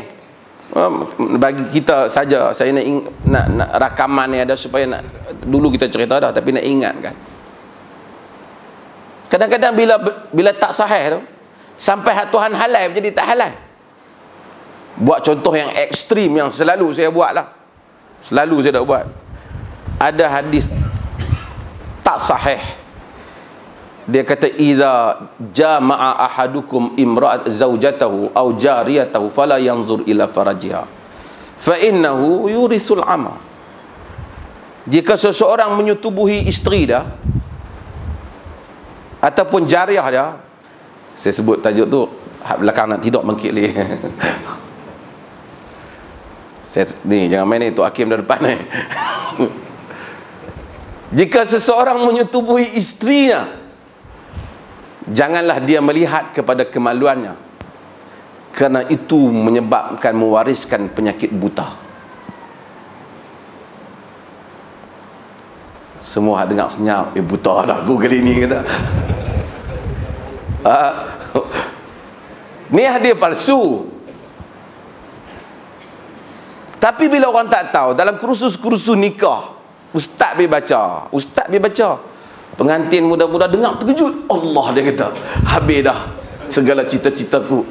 bagi kita saja, saya nak rakaman ni ada supaya dulu kita cerita dah, tapi nak ingat kan. Kadang-kadang bila tak sahih tu, sampai Tuhan halal jadi tak halal. Buat contoh yang ekstrim yang selalu saya buat lah. Selalu saya dah buat. Ada hadis tak sahih. Dia kata idza jama'a ahadukum imra'at zawjatahu aw jariyatahu fala yanzur ila farajiha fa innahu yurisul ama. Jika seseorang menyetubuhi isteri dia ataupun jariah dia, saya sebut tajuk tu belakang nak tidur bangkit lagi. Ni jangan main ni, Tok Hakim dah depan ni. Jika seseorang menyetubuhi isterinya, janganlah dia melihat kepada kemaluannya, kerana itu menyebabkan mewariskan penyakit buta. Semua dengar senyap, buta dah aku kali ni kata. Ni hadis palsu. Tapi bila orang tak tahu, dalam kursus-kursus nikah, ustaz baca, pengantin muda-muda dengar terkejut. Allah, dia kata, habis dah segala cita-citaku.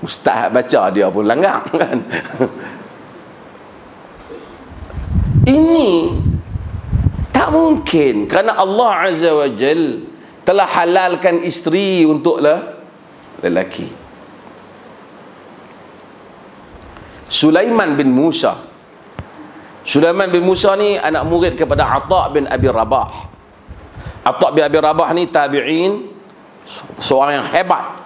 Ustaz baca dia pun langgar kan. Ini tak mungkin, kerana Allah Azza wa Jal telah halalkan isteri untuk lelaki. Sulaiman bin Musa ni anak murid kepada Atha bin Abi Rabah. Atha bin Abi Rabah ni tabi'in, seorang yang hebat.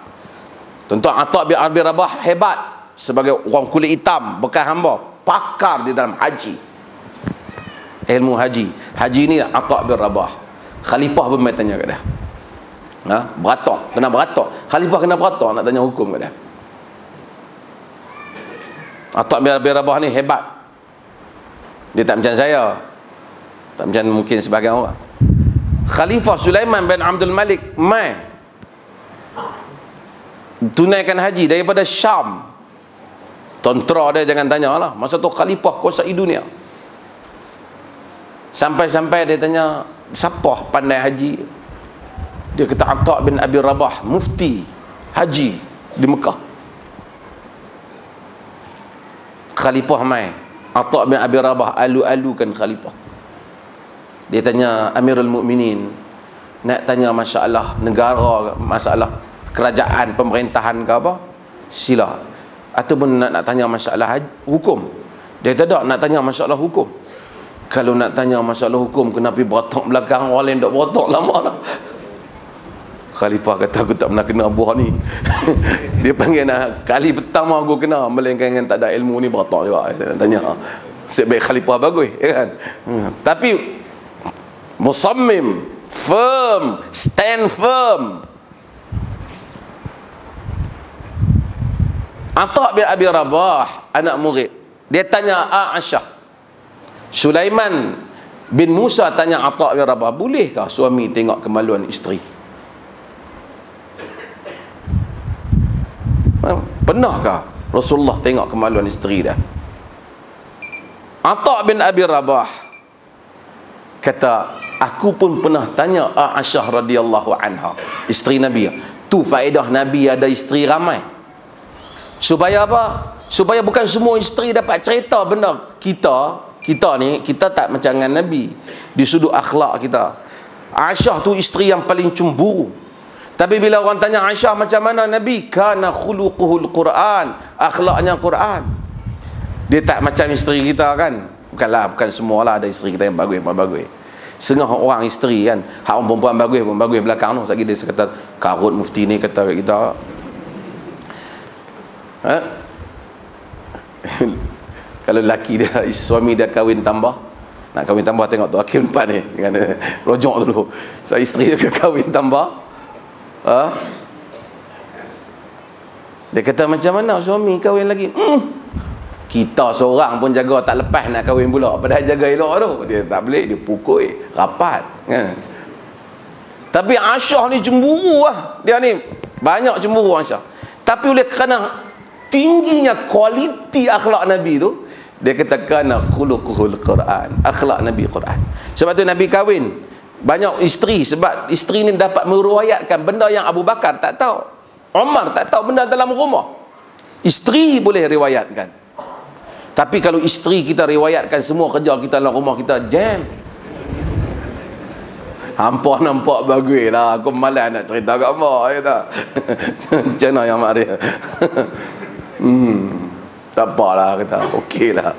Tentu Atha bin Abi Rabah hebat sebagai orang kulit hitam, bekas hamba, pakar di dalam haji, ilmu haji. Haji ni Atha bin Rabah. Khalifah pun main tanya kat dia. Beratok, kena beratok. Khalifah kena beratok, nak tanya hukum kat dia. Atha bin Abi Rabah ni hebat. Dia tak macam saya, tak macam mungkin sebagian orang. Khalifah Sulaiman bin Abdul Malik mai tunaikan haji daripada Syam. Tentera dia jangan tanya lah, masa tu khalifah kuasai dunia. Sampai-sampai dia tanya, siapa pandai haji? Dia kata Atha bin Abi Rabah, mufti haji di Mekah. Khalifah mai, Atha bin Abi Rabah alu-alukan khalifah. Dia tanya, Amirul Mukminin, nak tanya masalah negara, masalah kerajaan, pemerintahan ke apa? Sila. Ataupun nak tanya masalah hukum? Dia kata tak, nak tanya masalah hukum. Kalau nak tanya masalah hukum, kena pergi beratok belakang, orang lain tak beratok lama lah. Khalifah kata, aku tak pernah kena buah ni. Dia panggil nak, kali pertama aku kena, melainkan yang tak ada ilmu ni beratok juga. Tanya, sebaik Khalifah bagus, ya kan? Tapi musammim, firm, stand firm. Atha bin Abi Rabah, anak murid, dia tanya Aisyah, Sulaiman bin Musa tanya Atha bin Rabah, bolehkah suami tengok kemaluan isteri? Pernahkah Rasulullah tengok kemaluan isteri dia? Atha bin Abi Rabah kata, aku pun pernah tanya Aisyah radhiyallahu anha, isteri Nabi. Tu faedah Nabi ada isteri ramai. Supaya apa? Supaya bukan semua isteri dapat cerita benda. Kita ni, kita tak macam dengan Nabi di sudut akhlak kita. Aisyah tu isteri yang paling cemburu. Tapi bila orang tanya Aisyah macam mana Nabi, kana khuluquhul Quran, akhlaknya Quran. Dia tak macam isteri kita kan. Bukan semualah, ada isteri kita yang bagus. Setengah orang isteri kan, hak orang perempuan bagus belakang tu. Lagi dia kata, karut mufti ni kata kat kita. Kalau lelaki dia, suami dia kahwin tambah, nak kahwin tambah, tengok tu akhir empat ni dengan rojok dulu. So isteri dia kahwin tambah, dia kata macam mana suami kahwin lagi? Kita seorang pun jaga tak lepas nak kahwin pula, padahal jaga elok tu. Dia tak boleh, dia pukul rapat kan. Tapi Aisyah ni cemburu lah. Dia ni banyak cemburu Aisyah. Tapi oleh kerana tingginya kualiti akhlak Nabi tu, dia kata kerana khuluquhul Quran, akhlak Nabi Quran. Sebab tu Nabi kahwin banyak isteri, sebab isteri ni dapat meruayatkan benda yang Abu Bakar tak tahu, Umar tak tahu benda dalam rumah. Isteri boleh riwayatkan. Tapi kalau isteri kita riwayatkan semua kerja kita dalam rumah kita, jam. Hampa nampak bagus lah, aku malas nak cerita kat mak, ya tak? Macam mana yang mak dia? Tak apalah, kata okey lah.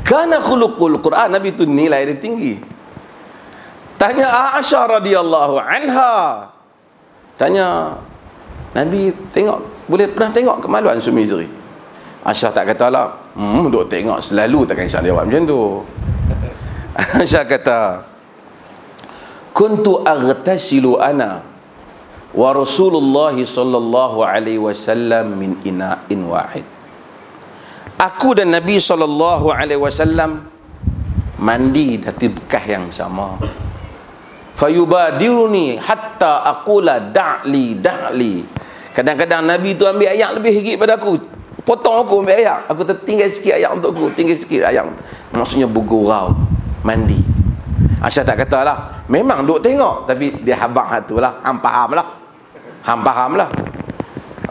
Kana khuluqul Quran, Nabi tu nilai dia tinggi. Tanya Aisyah radhiyallahu anha, tanya Nabi tengok, boleh pernah tengok kemaluan suami isteri? Aisyah tak kata lah, duk tengok selalu, takkan Aisyah jawab macam tu. Aisyah kata, kuntu aghtasilu ana wa Rasulullah sallallahu alaihi wasallam min ina'in wahid. Aku dan Nabi sallallahu alaihi wasallam mandi dari bekas yang sama. Fayubadiruni hatta aqula da'li. Kadang-kadang Nabi tu ambil air lebih sikit pada aku, potong aku ambil air, aku tertinggal sikit air untuk aku, tinggal sikit air, maksudnya bergurau mandi. Aisyah tak kata lah, memang duk tengok, tapi dia habang hatu lah, hang faham lah.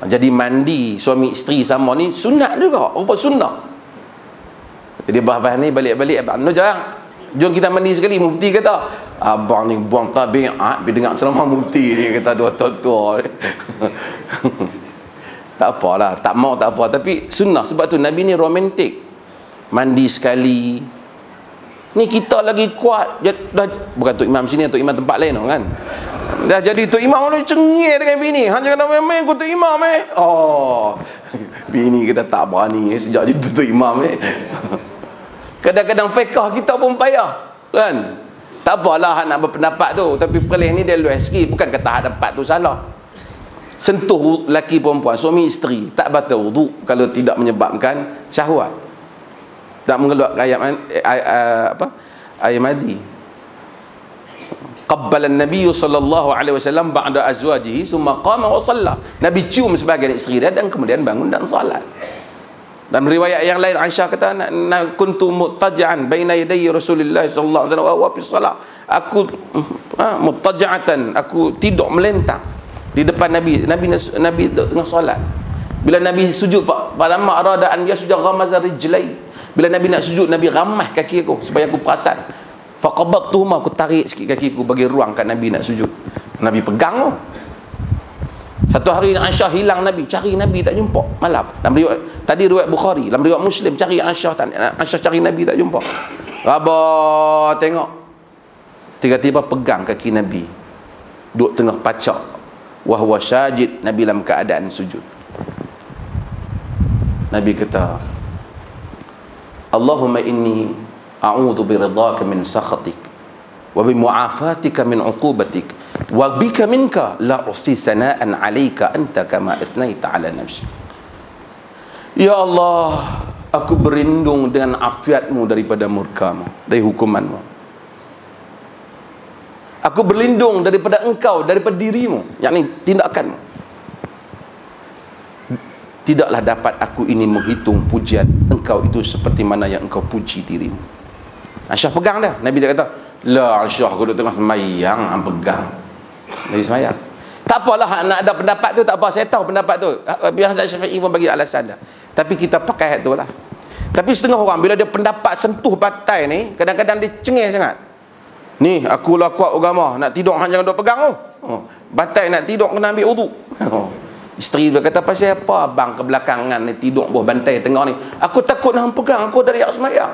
Jadi mandi suami isteri sama ni sunat juga, apa sunat. Jadi bahas ni balik-balik abang no, jangan, jom kita mandi sekali. Mufti kata, abang ni buang tabiat, pergi dengar selama mufti ni kata dua tua. Tak apalah, tak mau tak apa, tapi sunnah. Sebab tu Nabi ni romantik, mandi sekali. Ni kita lagi kuat dah, bukan Tok Imam sini, Tok Imam tempat lain kan. Dah jadi Tok Imam ni cengih dengan bini. Hang jangan main-main ku Tok Imam bini kita tak berani sejak jadi Tok Imam Kadang-kadang fiqh kita pun payah kan. Tak apalah nak berpendapat tu, tapi perkara ni dia luas sikit. Bukan kata pendapat tu salah. Sentuh lelaki perempuan, suami isteri, tak batal wudu kalau tidak menyebabkan syahwat, tak mengeluarkan air madhi. Qabbala an-nabiy sallallahu alaihi wasallam ba'da azwajihi thumma qama wa shalla. Nabi cium sebagian isteri dia dan kemudian bangun dan salat. Dan riwayat yang lain Aisyah kata, kuntu muttaji'an baina yaday Rasulullah sallallahu alaihi wasallam wa fi shalah. Aku muttaja'atan, aku tidur melentang di depan Nabi tengah solat. Bila Nabi sujud, falamma arada an yasjuda ghamaza rijlai. Bila Nabi nak sujud, Nabi ramah kaki aku supaya aku perasan. Faqabattuhuma, aku tarik sikit kaki aku bagi ruang kat Nabi nak sujud. Nabi pegang tu. Satu hari Aisyah hilang Nabi, cari Nabi tak jumpa malam. Dalam riwayat tadi riwayat Bukhari, dalam riwayat Muslim cari Aisyah cari Nabi tak jumpa. Rabah tengok, tiba-tiba pegang kaki Nabi, duduk tengah pacak, wahwa syajid, Nabi dalam keadaan sujud. Nabi kata, Allahumma inni a'udhu biridhaka min sakhatik wa bimu'afatika min uqubatik wa bika minka la usi sana'an 'alaika anta kama asnaita 'ala nafsi. Ya Allah, aku berlindung dengan afiatmu daripada murkamu, dari hukumanmu. Aku berlindung daripada engkau, daripada dirimu, yakni tindakanmu. Tidaklah dapat aku ini menghitung pujian engkau itu seperti mana yang engkau puji dirimu. Aisyah pegang dah. Nabi dia kata, la Aisyah, aku duduk tengah semayang, hang pegang. Nabi semayang. Tak apalah, nak ada pendapat tu tak apa, saya tahu pendapat tu. Biar Hazrat Syafi'i pun bagi alasan dah. Tapi kita pakai tu lah. Tapi setengah orang bila dia pendapat sentuh batai ni, kadang-kadang dia cengih sangat. Ni aku lah kuat agama, nak tidur hang jangan duk pegang tu. Batai nak tidur kena ambil wudu. Isteri dia kata, pasal apa abang kebelakangan ni tidur bawah bantai tengah ni? Aku takut hang pegang, aku dari atas semayang.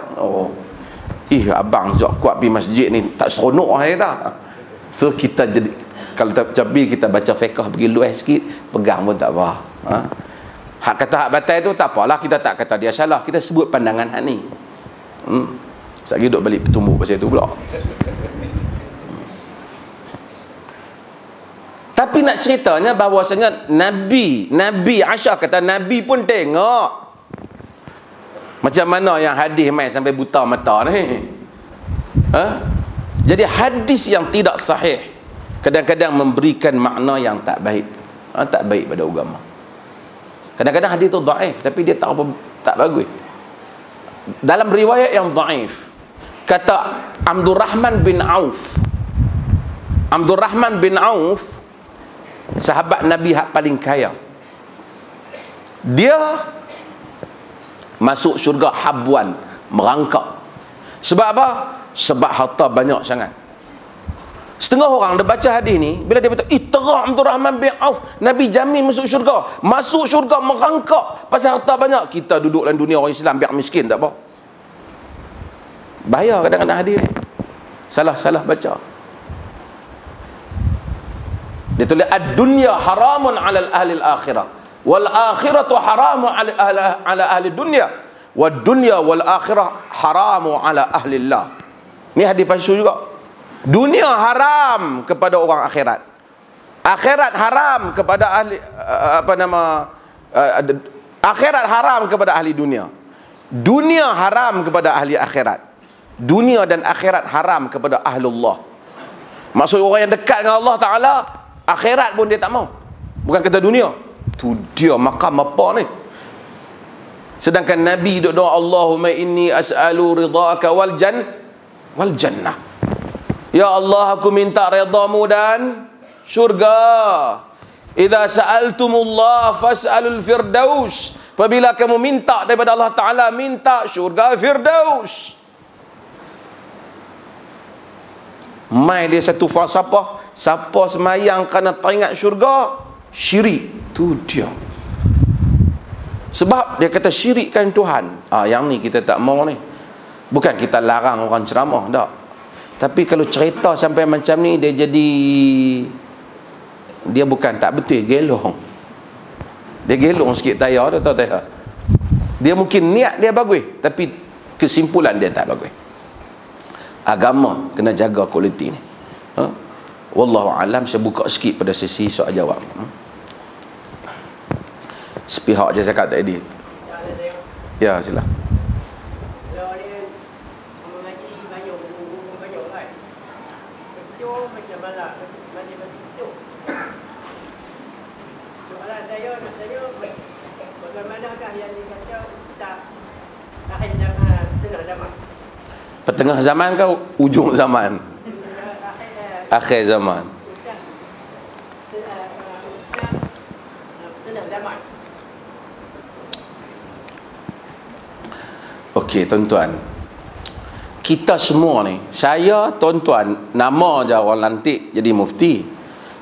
Abang zak kuat pergi masjid ni tak seronok hai tak. So kita jadi Kalau tapi kita baca fiqh pergi luas sikit, pegang pun tak apa. Hak kata hak batal tu tak apalah, kita tak kata dia salah, kita sebut pandangan hak ni. Sekali duk balik bertumbuk pasal tu pula. Tapi nak ceritanya bahawasanya Nabi Aisyah kata Nabi pun tengok. Macam mana yang hadis mai sampai buta mata ni. Jadi hadis yang tidak sahih kadang-kadang memberikan makna yang tak baik. Tak baik pada agama. Kadang-kadang hadis tu dhaif tapi dia tak bagus. Dalam riwayat yang dhaif kata Abdurrahman bin Auf, sahabat Nabi hak paling kaya, dia masuk syurga habwan, merangkak. Sebab apa? Sebab harta banyak sangat. Setengah orang dia baca hadis ni, bila dia baca terang Abdurrahman bin Auf, Nabi jamin masuk syurga, merangkak pasal harta banyak. Kita duduk dalam dunia orang Islam biar miskin tak apa. Bahaya kadang-kadang hadis ni. Salah baca. Dia tulis ad-dunya haramun 'ala ahli al-akhirah wal akhiratu haramun 'ala ahli dunya wad dunya wal akhirah haramun 'ala ahli Allah. Ni hadis palsu juga. Dunia haram kepada orang akhirat. Akhirat haram kepada ahli akhirat haram kepada ahli dunia. Dunia haram kepada ahli akhirat. Dunia dan akhirat haram kepada ahlullah. Maksud orang yang dekat dengan Allah Ta'ala, akhirat pun dia tak mau. Bukan kata dunia. Tu dia makam apa ni? Sedangkan Nabi duk doa, Allahumma inni as'alu ridhaka wal jannah. Ya Allah, aku minta redamu dan syurga. Idza sa'altumullah fas'alul firdaus. Apabila kamu minta daripada Allah Ta'ala, minta syurga firdaus. Mai dia satu falsafah, siapa semayang kerana teringat syurga, syirik. Tu dia. Sebab dia kata syirikkan Tuhan. Yang ni kita tak mau ni. Bukan kita larang orang ceramah, tak. Tapi kalau cerita sampai macam ni, dia bukan tak betul, gelong. Dia gelong sikit tayar tu, tahu tak? Dia mungkin niat dia bagus, tapi kesimpulan dia tak bagus. Agama kena jaga kualiti ni. Wallahu alam. Saya buka sikit pada sesi soal jawab. Sepihak je cakap tadi. Ya, sila. Tengah zaman ke ujung zaman? Akhir zaman. Okey, tuan-tuan. Kita semua ni, saya, tuan-tuan, nama je orang lantik jadi mufti.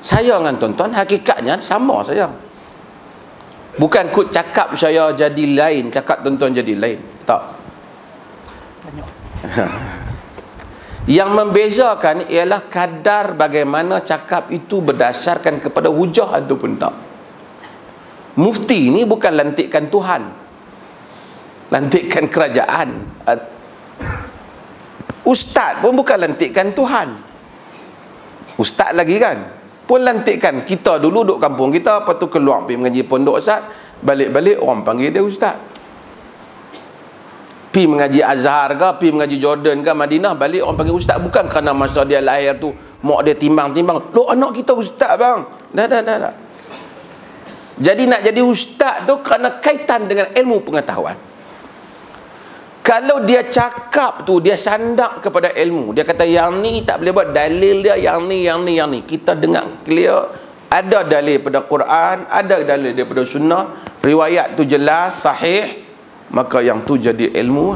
Saya dengan tuan-tuan hakikatnya sama saya. Bukan kut cakap saya jadi lain, cakap tuan-tuan jadi lain. Tak. Yang membezakan ialah kadar bagaimana cakap itu berdasarkan kepada hujah ataupun tak. Mufti ni bukan lantikan Tuhan, lantikan kerajaan. Ustaz pun bukan lantikan Tuhan. Ustaz lagi kan pun lantikan. Kita dulu duduk kampung kita, lepas tu keluar pergi mengaji pondok Ustaz, balik-balik orang panggil dia Ustaz. Pergi mengaji Azhar ke, pergi mengaji Jordan ke, Madinah, balik orang panggil Ustaz. Bukan kerana masa dia lahir tu mak dia timbang-timbang, loh anak kita Ustaz bang. Dah. Jadi nak jadi Ustaz tu kerana kaitan dengan ilmu pengetahuan. Kalau dia cakap tu, dia sandak kepada ilmu, dia kata yang ni tak boleh buat, dalil dia yang ni. Kita dengar clear, ada dalil pada Quran, ada dalil daripada sunnah, riwayat tu jelas, sahih, maka yang tu jadi ilmu.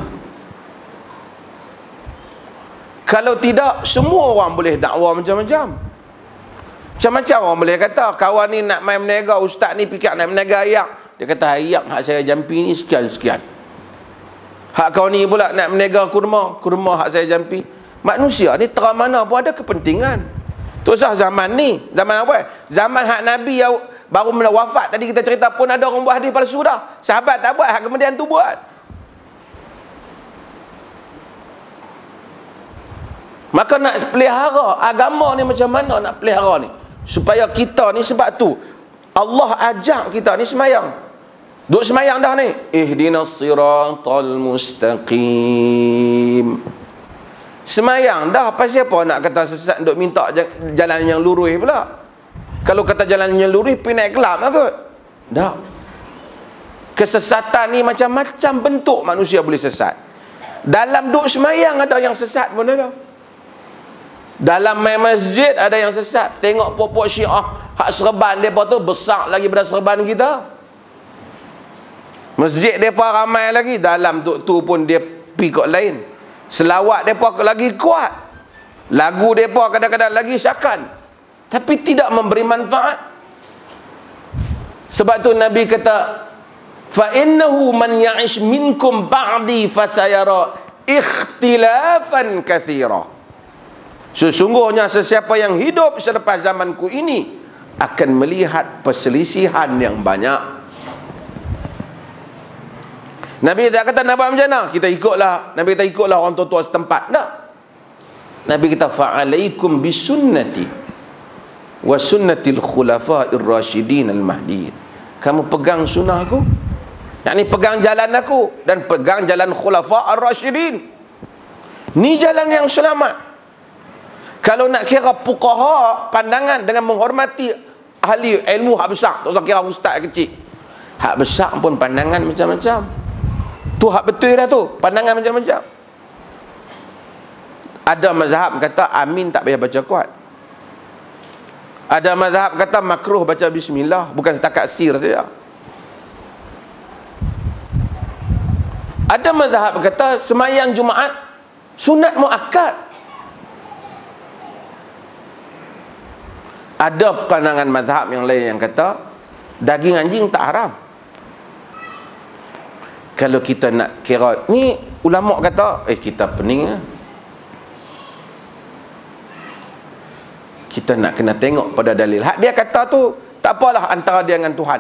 Kalau tidak, semua orang boleh dakwah macam-macam. Macam-macam orang boleh kata, kawan ni nak main menega, ustaz ni fikir nak menega ayak. Dia kata ayak hak saya jampi ni sekian-sekian. Hak kau ni pula nak menega kurma hak saya jampi. Manusia ni terang mana pun ada kepentingan. Tak usah zaman ni. Zaman apa? Zaman hak Nabi yang baru wafat tadi kita cerita pun ada orang buat hadis palsu dah. Sahabat tak buat, hak kemudian tu buat. Maka nak pelihara agama ni macam mana nak pelihara ni? Supaya kita ni, sebab tu Allah ajak kita ni semayang. Duk semayang dah ni. Ihdinas siratal mustaqim. Semayang dah, pasal apa nak kata sesat duk minta jalan yang lurus pula? Kalau kata jalan yang lurus pergi naik kelab lah kot. Tak. Kesesatan ni macam-macam bentuk manusia boleh sesat. Dalam duk semayang ada yang sesat pun ada. Dalam main masjid ada yang sesat. Tengok pokok Syiah hak serban mereka tu besar lagi daripada serban kita. Masjid mereka ramai lagi, dalam tu pun dia pergi kot lain. Selawat mereka lagi kuat, lagu mereka kadang-kadang lagi syakan, tapi tidak memberi manfaat. Sebab tu Nabi kata, fa innahu man ya'ish minkum ba'di fasayara ikhtilafan katsira. Sesungguhnya sesiapa yang hidup selepas zamanku ini akan melihat perselisihan yang banyak. Nabi tak kata nak buat macam mana? Kita ikutlah, Nabi kata ikutlah orang tua-tua setempat. Tak. Nabi kata fa'alaikum bisunnati wa sunnatil khulafa'ir rasyidin al-mahdiin. Kamu pegang sunnah aku, yakni pegang jalan aku dan pegang jalan khulafa' ar-rasyidin. Ni jalan yang selamat. Kalau nak kira fuqaha pandangan dengan menghormati ahli ilmu hak besar, tak usah kira ustaz kecil. Hak besar pun pandangan macam-macam. Tu hak betul dah tu, pandangan macam-macam. Ada mazhab kata amin tak payah baca kuat. Ada mazhab kata makruh baca bismillah, bukan setakat sir saja. Ada mazhab kata semayang Jumaat sunat muakkad. Ada pandangan mazhab yang lain yang kata daging anjing tak haram. Kalau kita nak kira ni, ulama kata kita pening lah. Kita nak kena tengok pada dalil. Hak dia kata tu tak apalah antara dia dengan Tuhan.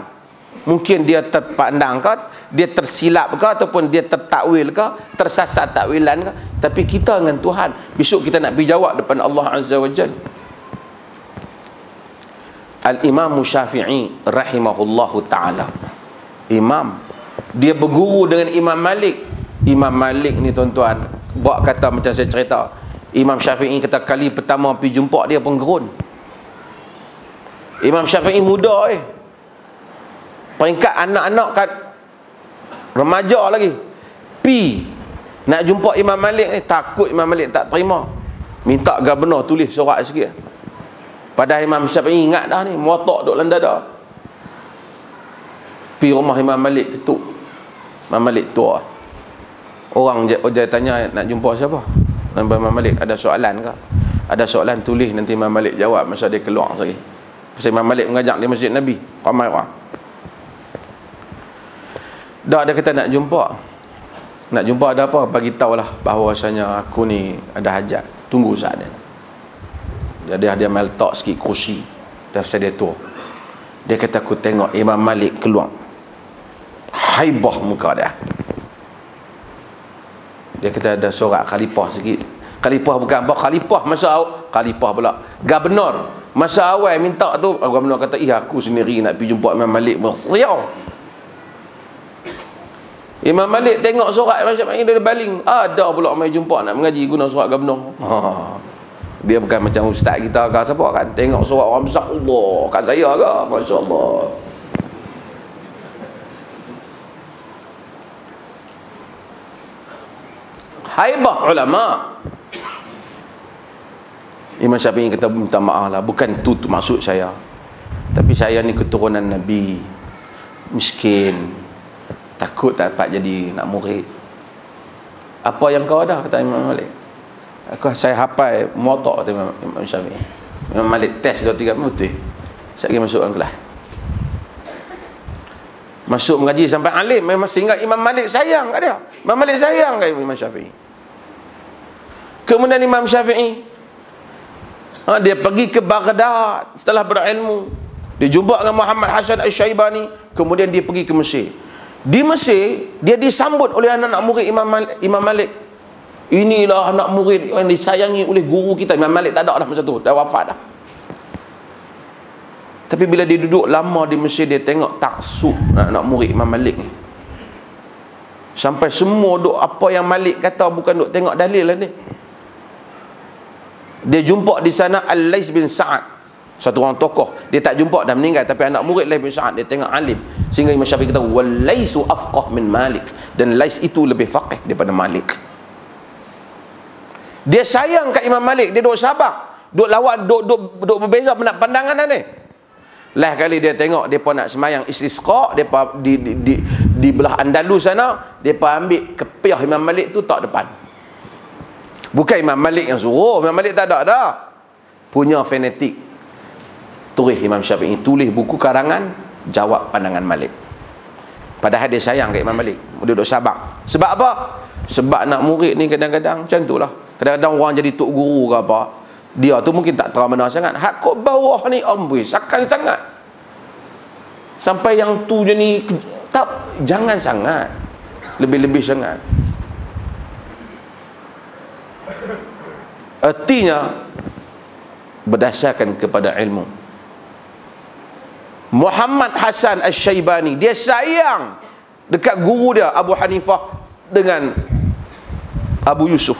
Mungkin dia terpandang ke, dia tersilap ke, ataupun dia tertakwil ke, tersasar takwilan ke, tapi kita dengan Tuhan. Besok kita nak pergi jawab depan Allah Azza wa Jalla. Al-Imam Syafi'i rahimahullahu ta'ala, imam, dia berguru dengan Imam Malik. Imam Malik ni tuan-tuan, buat kata macam saya cerita, Imam Syafi'i kata kali pertama pergi jumpa dia pun gerun. Imam Syafi'i muda peringkat anak-anak kat remaja lagi, pi nak jumpa Imam Malik ni, takut Imam Malik tak terima, minta gubernur tulis surat sikit. Padahal Imam Syafi'i ingat dah ni, muatak duk dalam dada. Pi rumah Imam Malik, ketuk. Imam Malik tua. Orang dia tanya nak jumpa siapa? Imam Malik, ada soalan ke? Ada soalan, tulis, nanti Imam Malik jawab masa dia keluar sekali. Pasal Imam Malik mengajak di Masjid Nabi, ramai orang. Dah dia kata nak jumpa. Nak jumpa ada apa? Bagi tahulah bahawasanya aku ni ada hajat. Tunggu saat ni. Jadi dia letak sikit kursi. Dah saya dia tua. Dia kata aku tengok Imam Malik keluar, haibah muka dia. Dia kata ada sorak khalifah sikit. Khalifah bukan apa, khalifah masa khalifah pula gubernur. Masa awal minta tu, gubernur kata aku sendiri nak pergi jumpa Imam Malik. Imam Malik tengok sorak macam ni, dia baling. Ada pula mai jumpa nak mengaji guna sorak gubernur. Dia bukan macam ustaz kita ke siapa kan, tengok sorak orang besar, Allah kat saya ke, masya-Allah. Haibah ulama. Imam Syafi'i kata minta maaf lah, bukan tu maksud saya, tapi saya ni keturunan Nabi, miskin, takut tak dapat jadi nak murid. Apa yang kau ada, kata Imam Malik. Saya hafal muatak, kata Imam Syafi'i. Imam Malik test 2-3 betul. Saya pergi masuk kelas, masuk mengaji sampai alim, memang sehingga Imam Malik sayang kat dia. Imam Malik sayang kat Imam Syafi'i. Kemudian Imam Syafi'i Dia pergi ke Baghdad setelah berilmu. Dia jumpa dengan Muhammad Hasan Al-Syaibani. Kemudian dia pergi ke Mesir. Di Mesir, dia disambut oleh anak-anak murid Imam Malik. Inilah anak murid yang disayangi oleh guru kita. Imam Malik tak ada dah masa tu, dah wafat dah. Tapi bila dia duduk lama di Mesir, dia tengok taksub anak murid Imam Malik ni. Sampai semua duk apa yang Malik kata bukan duk tengok dalil lah ni. Dia jumpa di sana Al-Lais bin Sa'ad, satu orang tokoh. Dia tak jumpa, dah meninggal, tapi anak murid Lais bin Sa'ad dia tengok alim. Sehingga Imam Syafi'i kata wal Laisu afqah min Malik, dan Lais itu lebih faqih daripada Malik. Dia sayang kat Imam Malik, dia duk sabar, duk lawan, duk berbeza pandangan dah ni. Lah kali dia tengok depa nak semayang istisqa, depa di belah Andalus sana, depa ambil kepiah Imam Malik tu tak depan. Bukan Imam Malik yang suruh, Imam Malik tak ada dah. Punya fanatik. Tulis Imam Syafi'i, tulis buku karangan jawab pandangan Malik. Padahal dia sayang kat Imam Malik. Dia duduk sabar. Sebab apa? Sebab nak murid ni kadang-kadang macam tu lah. Kadang-kadang orang jadi tok guru ke apa, dia tu mungkin tak tahu mana sangat. Hak kat bawah ni amboi sakan sangat. Sampai yang tu je ni tak, jangan sangat. Lebih-lebih sangat. Artinya berdasarkan kepada ilmu. Muhammad Hasan Al-Syaibani, dia sayang dekat guru dia Abu Hanifah dengan Abu Yusuf.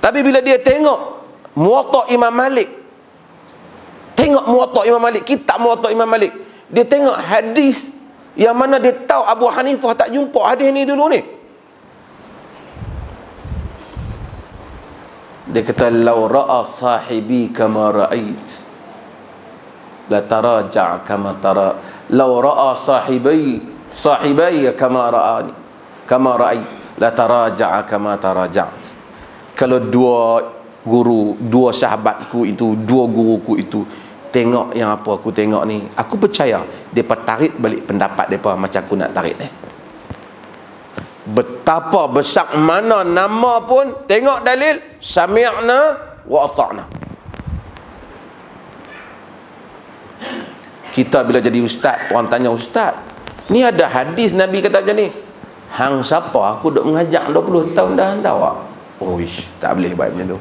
Tapi bila dia tengok Muwatta Imam Malik, tengok Muwatta Imam Malik, kitab Muwatta Imam Malik, dia tengok hadis yang mana dia tahu Abu Hanifah tak jumpa hadis ni dulu ni. Dia kata law ra'a sahibi kama ra'ait la taraja' kama tara, law ra'a sahibai kama ra'ani kama ra'ait la taraja' kama taraja'at. Kalau dua guru, dua sahabatku itu, dua guruku itu tengok yang apa aku tengok ni, aku percaya depa tarik balik pendapat depa macam aku nak tarik ni. Betapa besar mana nama pun tengok dalil, sami'na wa ata'na. Kita bila jadi ustaz, orang tanya ustaz, ni ada hadis Nabi kata macam ni. Hang siapa? Aku duk mengajar 20 tahun dah, hang tahu tak? Oh ish, tak boleh buat macam tu.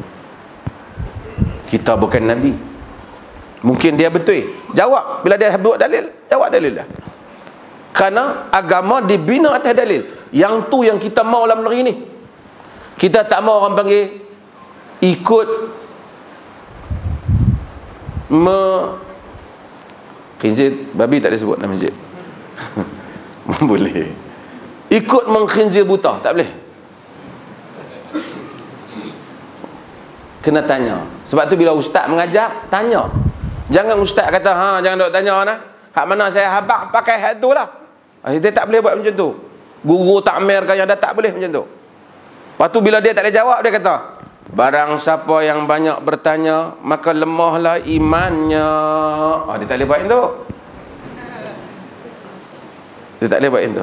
Kita bukan Nabi. Mungkin dia betul. Jawab. Bila dia buat dalil, jawab dalil dah. Kerana agama dibina atas dalil. Yang tu yang kita mau dalam negeri ni. Kita tak mau orang panggil ikut khinzir babi, tak boleh sebut nama masjid. Boleh. Ikut mengkhinzir buta, tak boleh. Kena tanya. Sebab tu bila ustaz mengajar, tanya. Jangan ustaz kata, jangan duk tanya nah. Hak mana saya habaq pakai hak tu lah. Dia tak boleh buat macam tu. Guru takmir kan yang dah tak boleh macam tu. Lepas tu bila dia tak boleh jawab, dia kata, barang siapa yang banyak bertanya, maka lemahlah imannya. Dia tak boleh buat itu. Dia tak boleh buat itu.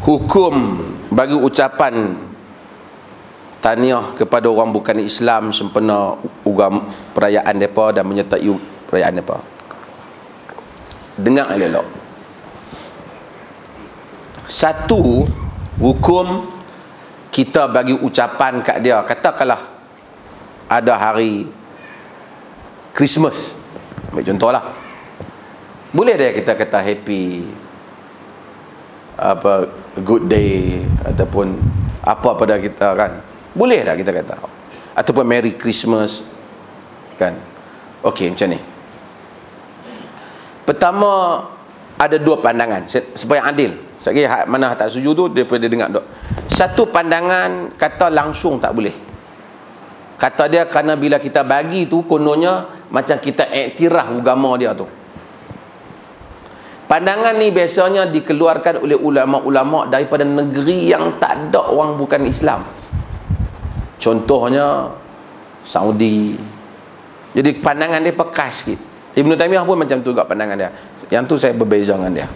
Hukum bagi ucapan tahniah kepada orang bukan Islam sempena ugam perayaan mereka dan menyertai perayaan mereka. Dengar elok. Satu, hukum kita bagi ucapan kat dia. Katakanlah ada hari Christmas, ambil contohlah. Boleh dia kita kata happy good day ataupun apa pada kita kan, boleh dah kita kata, ataupun Merry Christmas kan. Okey, macam ni. Pertama, ada dua pandangan supaya adil. Sekali mana tak setuju tu daripada dengar dok. Satu pandangan kata langsung tak boleh. Kata dia kerana bila kita bagi tu kononnya macam kita iktiraf agama dia tu. Pandangan ni biasanya dikeluarkan oleh ulama-ulama daripada negeri yang tak ada orang bukan Islam. Contohnya Saudi. Jadi pandangan dia pekas sikit. Ibn Taymiyah pun macam tu juga pandangan dia. Yang tu saya berbeza dengan dia.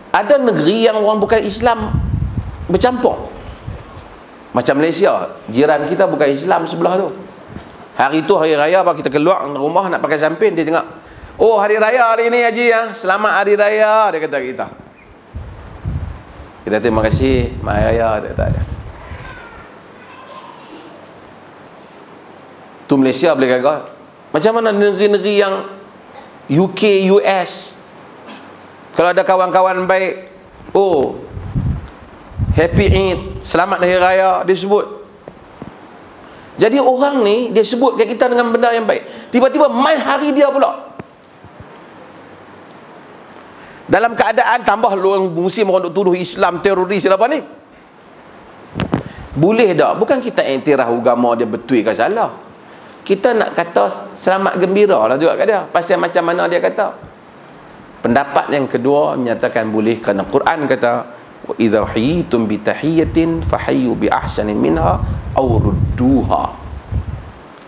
Ada negeri yang orang bukan Islam bercampur. Macam Malaysia, jiran kita bukan Islam sebelah tu. Hari tu hari raya, apa kita keluar rumah nak pakai samping, dia tengok, oh hari raya hari ni Haji ya, selamat hari raya, dia kata kita. Kita terima kasih, hari raya, dia kata dia. Tu Malaysia boleh kata. Macam mana negeri-negeri yang UK, US, kalau ada kawan-kawan baik, oh Happy Eid, selamat hari raya, dia sebut. Jadi orang ni, dia sebut kat kita dengan benda yang baik. Tiba-tiba main hari dia pula. Dalam keadaan tambah musim orang duk tuduh Islam teroris apa ni. Boleh tak? Bukan kita iktiraf agama dia betul ke salah. Kita nak kata selamat gembira lah juga kat dia. Pasal macam mana dia kata. Pendapat yang kedua menyatakan boleh kerana Quran kata wa idza huyitum bi tahiyatin fahayyu bi ahsani minha aw rudduha.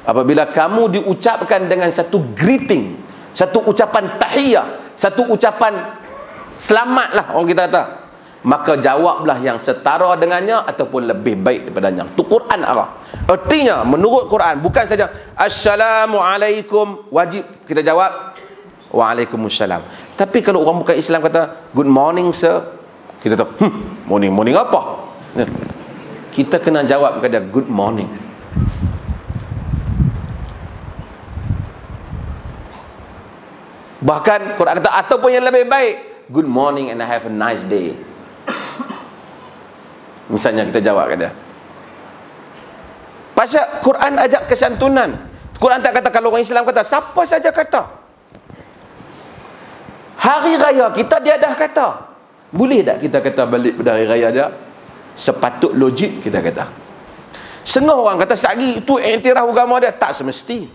Apabila kamu diucapkan dengan satu greeting, satu ucapan tahiyah, satu ucapan selamatlah orang kita kata, maka jawablah yang setara dengannya ataupun lebih baik daripadanya. Tu Quran arah. Artinya menurut Quran bukan saja assalamualaikum wajib kita jawab waalaikumsalam. Tapi kalau orang bukan Islam kata good morning sir, kita tahu morning apa? Kita kena jawab kepada good morning. Bahkan Quran kata ataupun yang lebih baik, good morning and have a nice day. Misalnya kita jawab kat dia. Pasal Quran ajak kesantunan. Quran tak kata kalau orang Islam kata, siapa saja kata. Hari raya kita dia dah kata. Boleh tak kita kata balik pada hari raya dia? Sepatut logik kita kata. Setengah orang kata sehari itu iktiraf agama dia. Tak semesti.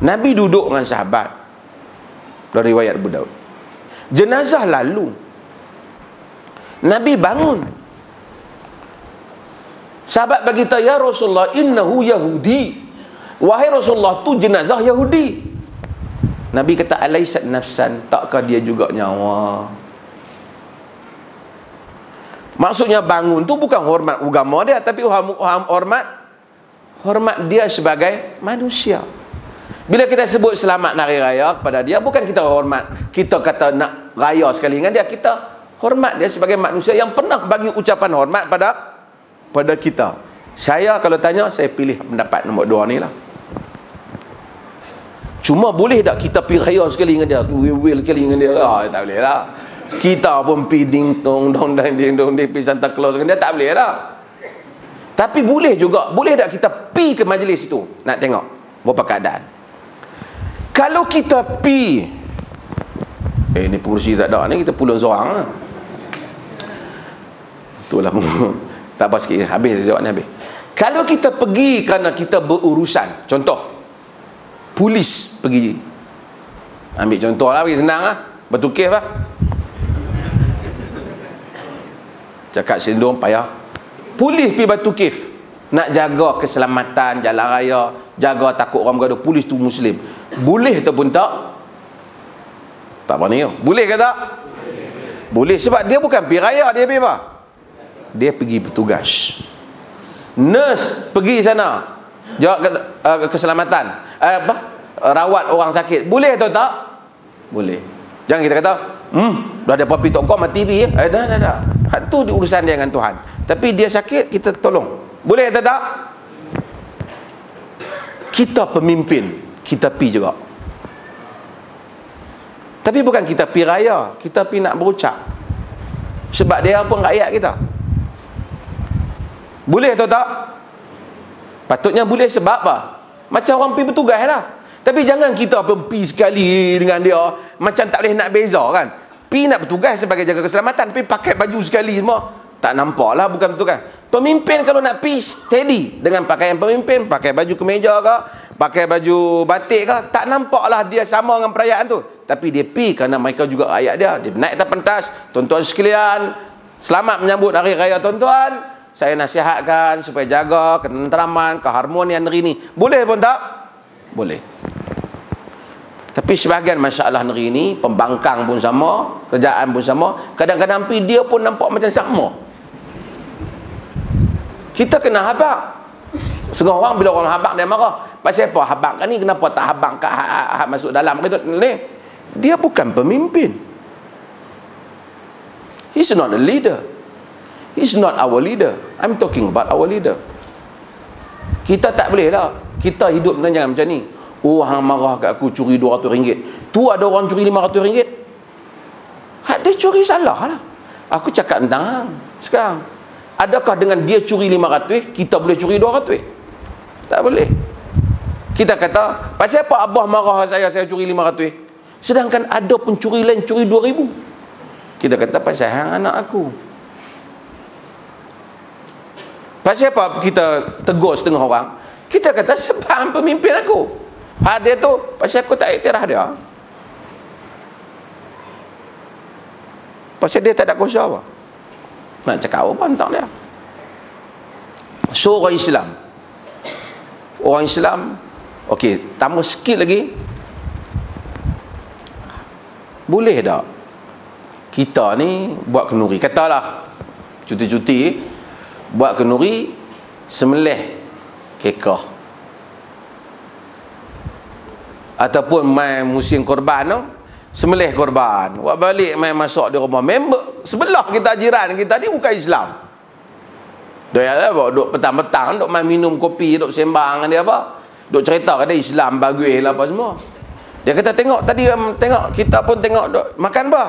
Nabi duduk dengan sahabat dari riwayat Abu Daud. Jenazah lalu. Nabi bangun. Sahabat bagi tahu, ya Rasulullah, innahu Yahudi. Wahai Rasulullah, tu jenazah Yahudi. Nabi kata, alaisat nafsan, takkah dia juga nyawa? Maksudnya bangun tu bukan hormat agama dia, tapi hormat dia sebagai manusia. Bila kita sebut selamat hari raya kepada dia, bukan kita hormat, kita kata nak raya sekali dengan dia, kita hormat dia sebagai manusia yang pernah bagi ucapan hormat pada kita. Saya kalau tanya, saya pilih pendapat nombor 2 ni lah. Cuma boleh tak kita pergi raya sekali dengan dia, will sekali dengan dia? Tak boleh lah. Kita pun pergi ding dong dong ding dong ding pergi Santa Claus dengan dia, tak boleh lah. Tapi boleh juga, boleh tak kita pergi ke majlis itu nak tengok berapa keadaan. Kalau kita pergi, ni kursi tak ada ni, kita pulang seorang lah. Itulah tak apa sikit, habis jawab ni habis. Kalau kita pergi kerana kita berurusan, contoh polis pergi, ambil contoh lah, bagi senang lah, bertukis lah, cakap sindung payah. Polis pergi Batu Kif nak jaga keselamatan jalan raya, jaga takut orang bergaduh. Polis tu Muslim, boleh ataupun tak? Tak berani. Boleh ke tak? Boleh, sebab dia bukan pergi raya, dia pergi apa? Dia pergi bertugas. Nurse pergi sana jaga keselamatan, rawat orang sakit, boleh atau tak? Boleh. Jangan kita kata dah ada papi tok kau mati pi dah. Hak tu urusan dia dengan Tuhan. Tapi dia sakit, kita tolong. Boleh atau tak? Kita pemimpin, kita pi juga. Tapi bukan kita pi raya, kita pi nak berucap. Sebab dia pun rakyat kita. Boleh atau tak? Patutnya boleh, sebab apa? Macam orang pergi bertugas lah. Tapi jangan kita pergi sekali dengan dia macam tak boleh nak beza kan. Pergi nak bertugas sebagai jaga keselamatan, tapi pakai baju sekali semua, tak nampak lah bukan bertugas. Pemimpin kalau nak pergi steady dengan pakaian pemimpin, pakai baju kemeja ke, pakai baju batik ke, tak nampak lah dia sama dengan perayaan tu. Tapi dia pergi kerana mereka juga rakyat dia. Dia naik atas pentas, tuan-tuan sekalian, selamat menyambut hari raya tuan-tuan. saya nasihatkan supaya jaga ketenteraman, keharmonian negeri ni. Boleh pun tak? Boleh. Tapi sebahagian masalah negeri ni, pembangkang pun sama, kerajaan pun sama, kadang-kadang dia pun nampak macam sama. Kita kena habaq. Setengah orang bila orang habaq dia marah. Pasal apa habaq kan ni? Kenapa tak habaq kat hak masuk dalam gitu ni? Dia bukan pemimpin. He's not a leader. He's not our leader. I'm talking about our leader. Kita tak boleh lah. Kita hidup dengan macam ni. Oh, hang marah kat aku curi RM200. Tu ada orang curi RM500. Hak dia curi salah lah. Aku cakap tentang hang sekarang. Adakah dengan dia curi RM500 kita boleh curi RM200? Tak boleh. Kita kata, pasal apa abah marah saya curi RM500, sedangkan ada pencuri lain curi RM2,000? Kita kata pasal hang anak aku. Pasal apa kita tegur setengah orang? Kita kata sebab hang pemimpin aku. Hak dia tu pasal aku tak iktiraf dia. Pasal dia tak ada kuasa apa? Nak cakap apa tentang dia? So orang Islam okey, tambah sikit lagi, boleh tak kita ni buat kenduri, katalah cuti-cuti buat kenduri, sembelih kekah, ataupun main musim korban tu, sembelih korban, buat balik main masak di rumah. Member sebelah kita, jiran kita ni bukan Islam. Dia duk petang-petang duk main minum kopi, duk sembang dia apa, duk cerita kata Islam bagus lah apa semua. Dia kata tengok tadi, tengok kita pun tengok duk makan apa,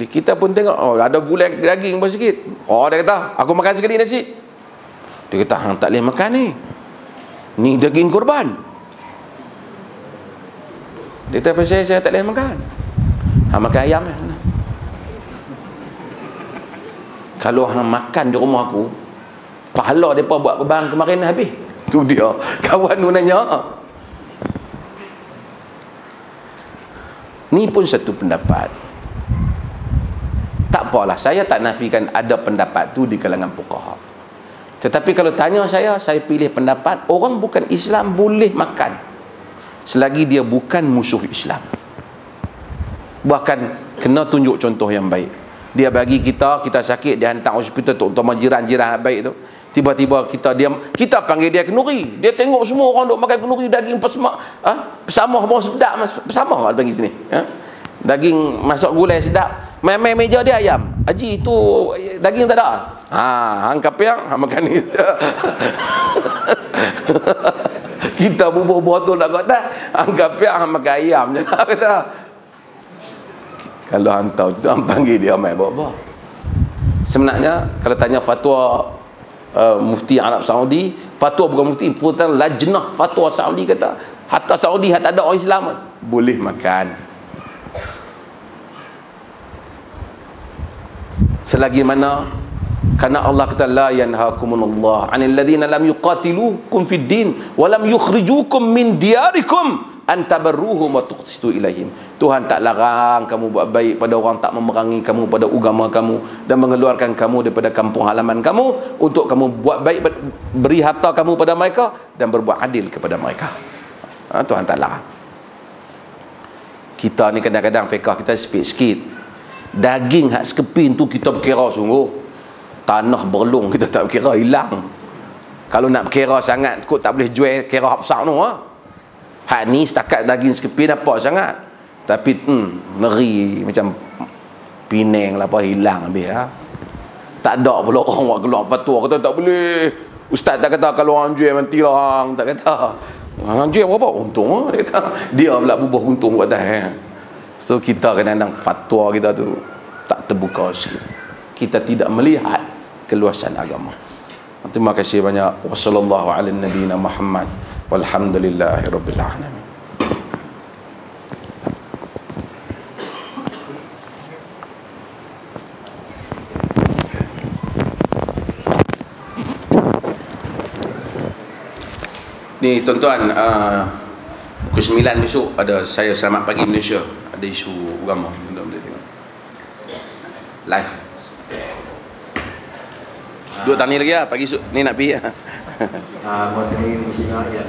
kita pun tengok oh ada gulai daging pun sikit. Oh dia kata aku makan sekali nasi. Dia kata hang tak boleh makan ni daging korban. Dia kata pasal saya tak boleh makan. Hang makan ayam lah. Kalau hang makan di rumah aku, pahala mereka buat korban kemarin habis. Tu dia. Kawan tu nanya. Ni pun satu pendapat. Tak apalah, saya tak nafikan ada pendapat tu di kalangan fuqaha. Tetapi kalau tanya saya pilih pendapat orang bukan Islam boleh makan selagi dia bukan musuh Islam. Bahkan kena tunjuk contoh yang baik. Dia bagi kita sakit, dia hantar hospital tu untuk jiran-jiran baik tu. Tiba-tiba kita panggil dia kenduri. Dia tengok semua orang duk makan kenduri, daging pesemak, pesamah mau sedap, pesamah ada panggil sini. Daging masak gulai sedap. Main meja dia ayam. Haji tu daging tak ada. Hang kapiang, hang makan ni. Kita bubuh botol nak kata, hang kapiang, hang makan ayam je lah kata. Kalau hang tahu tu, hang panggil dia main bawa-bawa. Sebenarnya kalau tanya fatwa mufti Arab Saudi, fatwa bukan mufti, fatwa lajnah fatwa Saudi kata, hatta Saudi hatta ada orang Islam boleh makan. Selagi mana karena Allah kata la yanhaakumullah 'anil ladzina lam yuqatilukum fid din wa lam yukhrijukum min diyarikum an tabarruhum wa tuqsitu ilaihim. Tuhan tak larang kamu buat baik pada orang tak memerangi kamu pada agama kamu dan mengeluarkan kamu daripada kampung halaman kamu untuk kamu buat baik, beri harta kamu pada mereka dan berbuat adil kepada mereka. Tuhan tak larang. Kita ni kadang-kadang fiqh kita sikit-sikit. Daging hak sekepin tu kita berkira sungguh. Tanah berlung kita tak berkira, hilang. Kalau nak berkira sangat kok tak boleh jual kira hak besar tu. Hak ni setakat daging sekepin apa sangat. Tapi ngeri macam Penang lah apa hilang habis Tak ada pula orang buat keluar fatwa kata tak boleh. Ustaz tak kata kalau orang jual mati lah, tak kata. Orang jual berapa? Untung dia kata. Dia pula bubuh untung buat dah. So kita kadang-kadang fatwa kita tu tak terbuka sikit. Kita tidak melihat keluasan agama. Terima kasih banyak. Wassallallahu ala nabiyina Muhammad walhamdulillahirabbil alamin. Ni tuan-tuan, pukul 9 besok ada saya Selamat Pagi Malaysia. Ada isu agama, tuan-tuan boleh tengok live. Duk tani lagi lah, pagi ni nak pergi.
Muslimin muslimat yang